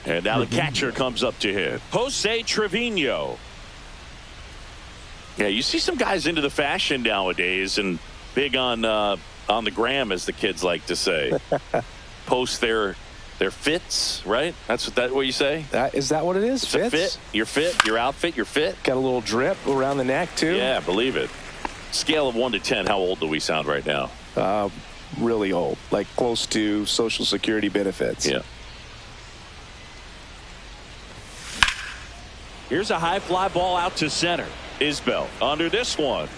And now the catcher comes up to hit. Jose Trevino. Yeah, you see some guys into the fashion nowadays and big on the gram, as the kids like to say. Post their fits, right? That's what you say? Is that what it is? It's fits? A fit. Your fit, your outfit, your fit. Got a little drip around the neck, too. Yeah, believe it. Scale of 1 to 10, how old do we sound right now? Really old, like close to Social Security benefits. Yeah. Here's a high fly ball out to center. Isbell under this one.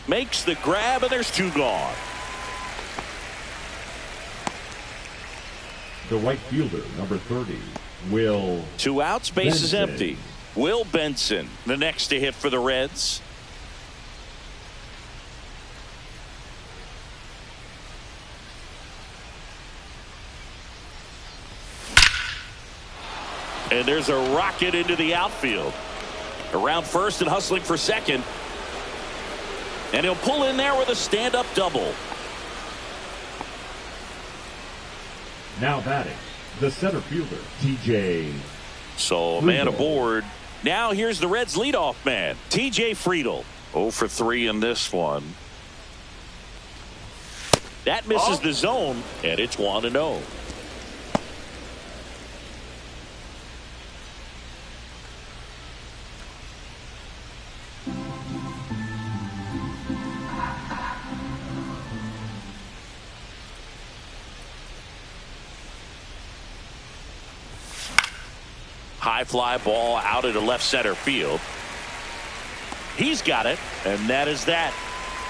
Makes the grab, and there's 2 gone. The right fielder, number 30, Will. 2 outs, base is Benson. empty. Will Benson, the next to hit for the Reds. And there's a rocket into the outfield. Around first and hustling for second. And he'll pull in there with a stand-up double. Now batting, the center fielder, TJ. So a man aboard. Now here's the Reds leadoff man, TJ Friedl. 0 for 3 in this one. That misses the zone, and it's 1-0. High fly ball out into left center field. He's got it, and that is that.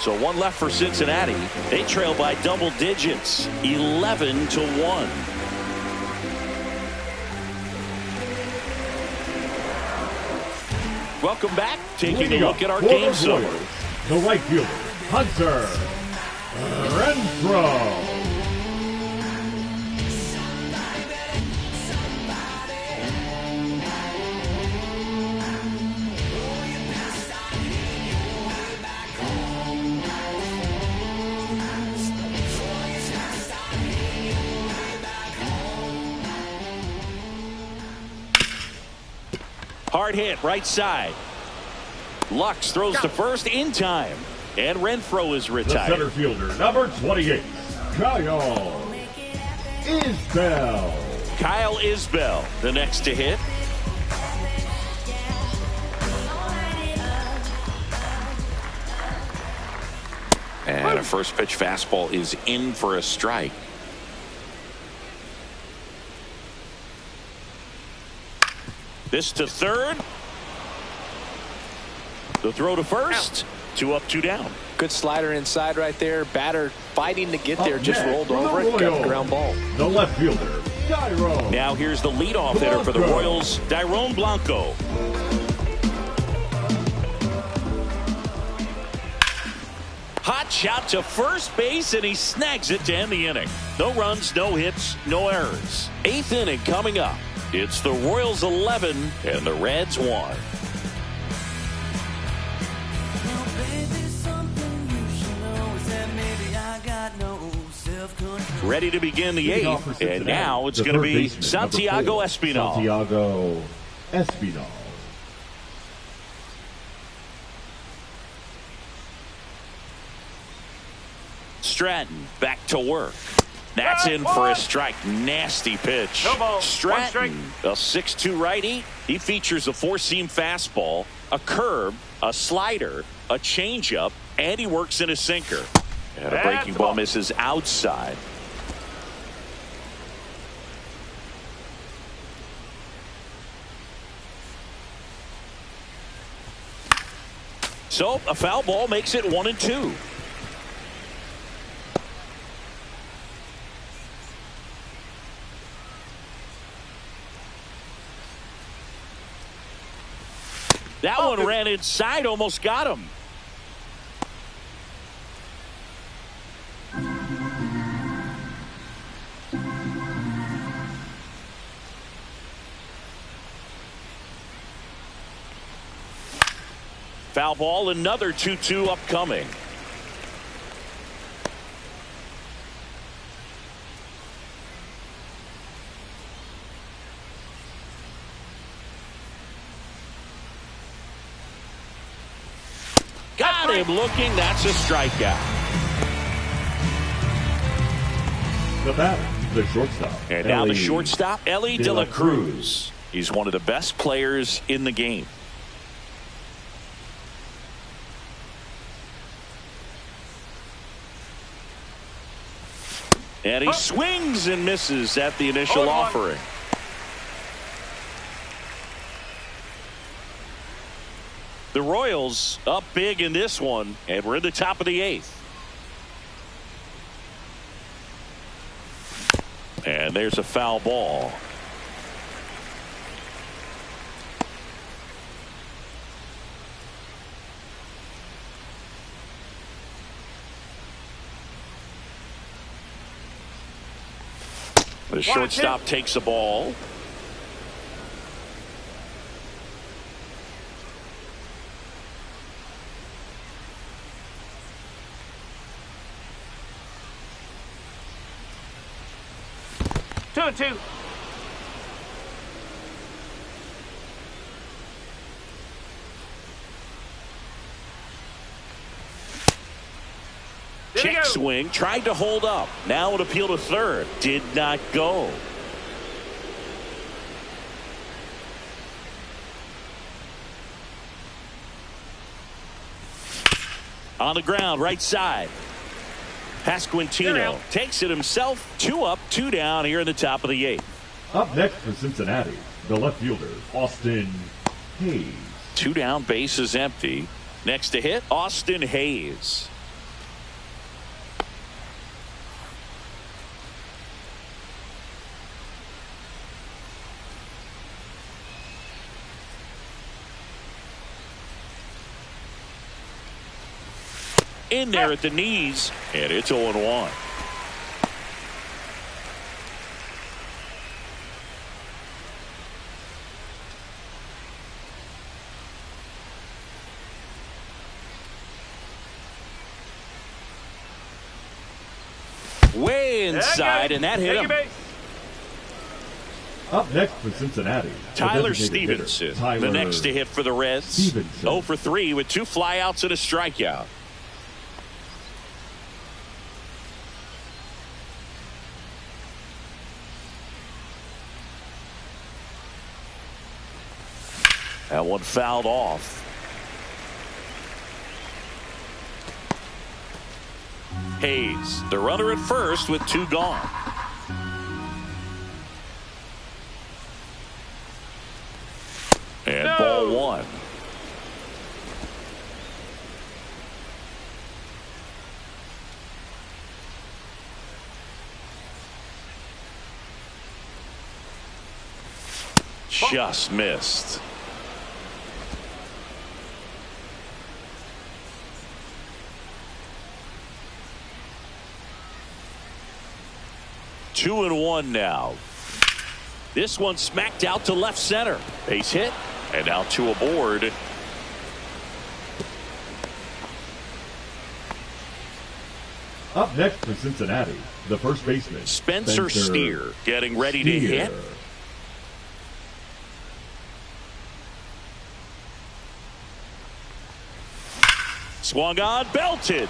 So 1 left for Cincinnati. They trail by double digits, 11-1. Welcome back. Taking a look at our game summary. The right fielder, Hunter Renfroe. Hard hit, right side. Lux throws to first in time. And Renfroe is The retired. center fielder, number 28, Kyle Isbell. Kyle Isbell, the next to hit. And a first pitch fastball is in for a strike. This to third. The throw to first. 2 up, 2 down. Good slider inside right there. Batter fighting to get there. Up Just next, rolled from the over it. Got the Royals, ground ball. The left fielder, Now here's the leadoff hitter for the Royals, Dairon Blanco. Hot shot to first base, and he snags it to end the inning. No runs, no hits, no errors. 8th inning coming up. It's the Royals 11 and the Reds 1. Ready to begin the 8th, and now it's going to be Santiago Espinal. Santiago Espinal. Stratton back to work. That's in for a strike. Nasty pitch. No ball. Stratton, a 6'2 righty. He features a four-seam fastball, a curve, a slider, a changeup, and he works in a sinker. And a breaking ball misses outside. So a foul ball makes it 1-2. That one ran inside, almost got him. Foul ball, another 2-2 upcoming. Got him looking. That's a strikeout. The bat, the shortstop. And now the shortstop, Ellie De La Cruz. He's one of the best players in the game. And he swings and misses at the initial offering. The Royals up big in this one, and we're in the top of the 8th. And there's a foul ball. The shortstop takes the ball. 2-2. Check swing, tried to hold up. Now an appeal to third. Did not go. On the ground, right side. Pasquantino takes it himself. 2 up, 2 down here in the top of the 8th. Up next for Cincinnati, the left fielder, Austin Hayes. 2 down, bases empty. Next to hit, Austin Hayes. In there at the knees, and it's 0-1. Way inside, and that hit him. Up next for Cincinnati, Tyler Stevenson, the next to hit for the Reds. 0 for 3 with 2 flyouts and a strikeout. That one fouled off. Hayes, the runner at first with 2 gone. And ball 1. just missed. Two and one now. This one smacked out to left center. Base hit, and now two aboard. Up next for Cincinnati, the first baseman, Spencer Steer, getting ready to hit. Swung on, belted.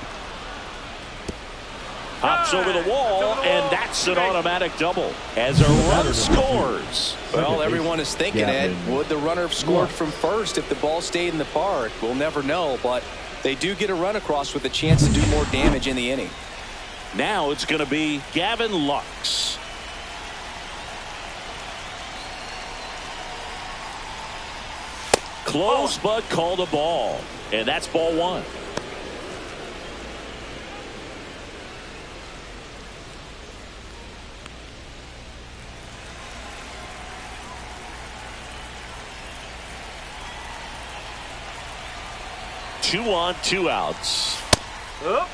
Hops over the wall, and that's an automatic double as a run scores. Well, everyone is thinking, Ed, would the runner have scored from first if the ball stayed in the park? We'll never know, but they do get a run across with a chance to do more damage in the inning. Now it's going to be Gavin Lux. Close, but called a ball, and that's ball one. Two on, two outs. Up.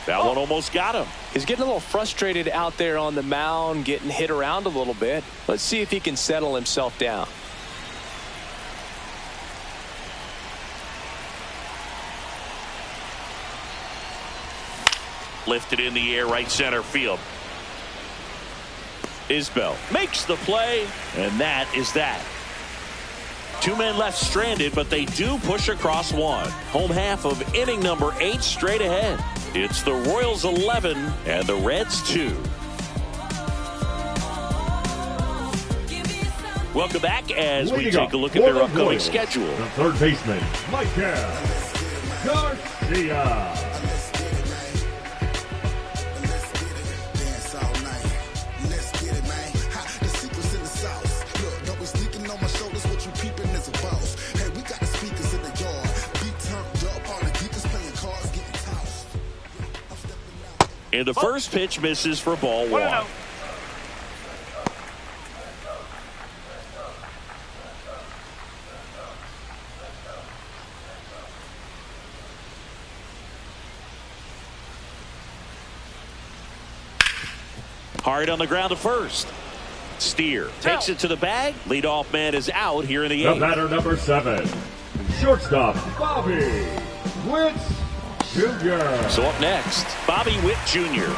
That one almost got him. He's getting a little frustrated out there on the mound, getting hit around a little bit. Let's see if he can settle himself down. Lifted in the air, right center field. Isbell makes the play, and that is that. Two men left stranded, but they do push across one. Home half of inning number 8 straight ahead. It's the Royals 11 and the Reds 2. Welcome back as we take a look at their upcoming schedule. The third baseman, Michael Garcia. And the first pitch misses for ball one. Hard on the ground to first. Steer takes it to the bag. Leadoff man is out here in the 8th. The batter number 7, shortstop Bobby Witt Jr. So up next, Bobby Witt Jr.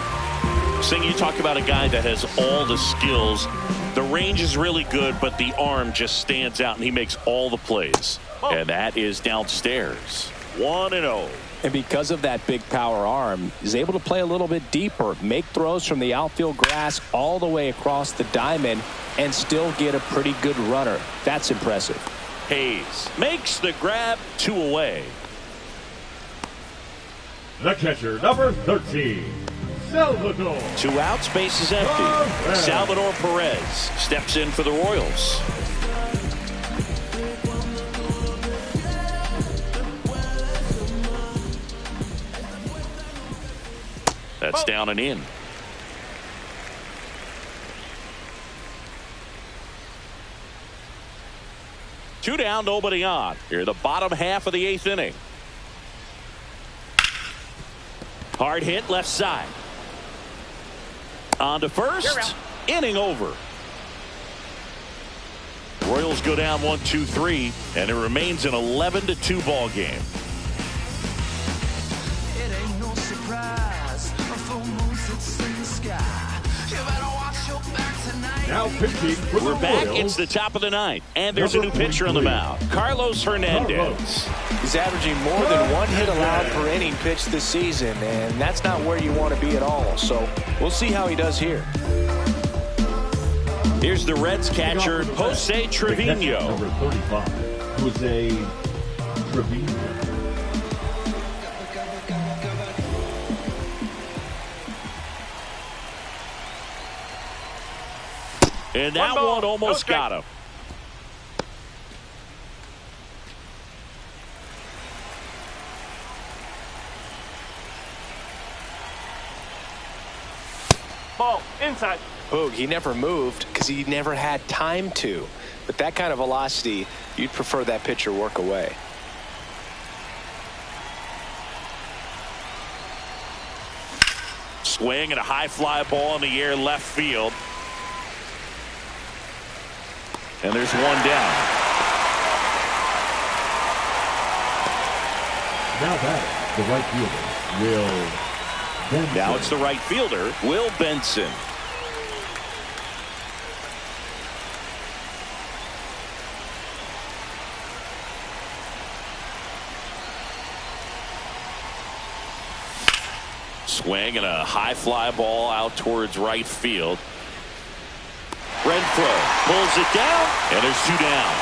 Sing, you talk about a guy that has all the skills. The range is really good, but the arm just stands out, and he makes all the plays. And that is downstairs. 1-0. And because of that big power arm, he's able to play a little bit deeper, make throws from the outfield grass all the way across the diamond, and still get a pretty good runner. That's impressive. Hayes makes the grab, 2 away. The catcher, number 13, Salvador. 2 outs, base is empty. Salvador Perez steps in for the Royals. That's down and in. Two down, nobody on. Here, the bottom half of the 8th inning. Hard hit left side. On to first. Inning over. Royals go down 1-2-3, and it remains an 11-2 ball game. It ain't no surprise. A full moon sits in the sky. You better watch your back tonight. Now pitching for the We're back. Royals. It's the top of the 9th, and there's a new pitcher on the mound, Carlos Hernandez. He's averaging more than 1 hit allowed per inning pitched this season, and that's not where you want to be at all. So we'll see how he does here. Here's the Reds catcher, Jose Trevino. Number 35, Jose Trevino. And that one almost got him. Ball inside. Boog, he never moved because he never had time to. With that kind of velocity, you'd prefer that pitcher work away. Swing and a high fly ball in the air left field. And there's one down. Now batting, the right fielder, Will Benson. Now it's the right fielder, Will Benson. Swing and a high fly ball out towards right field. Renfroe pulls it down, and there's two down.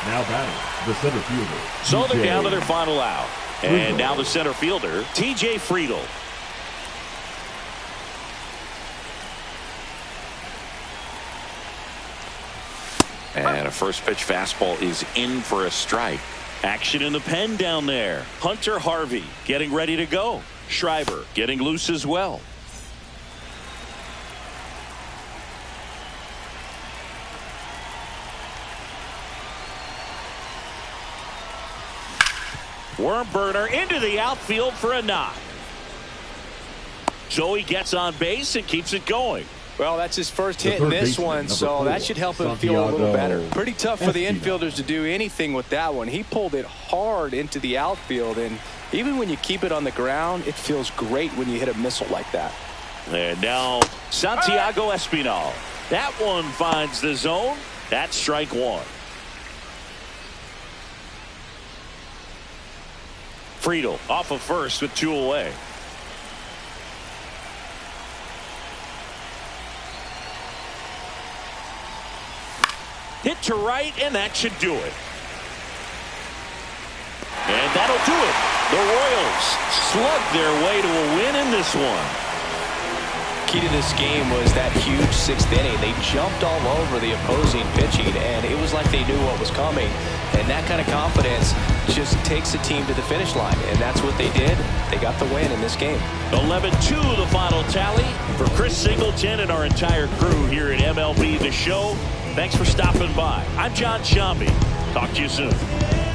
Now batting, the center fielder. So they're down to their final out. And now the center fielder, T.J. Friedel. And a first pitch fastball is in for a strike. Action in the pen down there. Hunter Harvey getting ready to go. Schreiber getting loose as well. Worm burner into the outfield for a knock. Joey gets on base and keeps it going. Well, that's his first hit in this one, so that should help him feel a little better. Pretty tough for the infielders to do anything with that one. He pulled it hard into the outfield, and even when you keep it on the ground, it feels great when you hit a missile like that. And now Santiago Espinal. That one finds the zone. That's strike one. Friedel off of first with two away. Hit to right, and that should do it. And that'll do it. The Royals slug their way to a win in this one. Key to this game was that huge sixth inning. They jumped all over the opposing pitching, and it was like they knew what was coming. And that kind of confidence just takes a team to the finish line, and that's what they did. They got the win in this game. 11-2 the final tally. For Chris Singleton and our entire crew here at MLB The Show, thanks for stopping by. I'm John Shambi. Talk to you soon.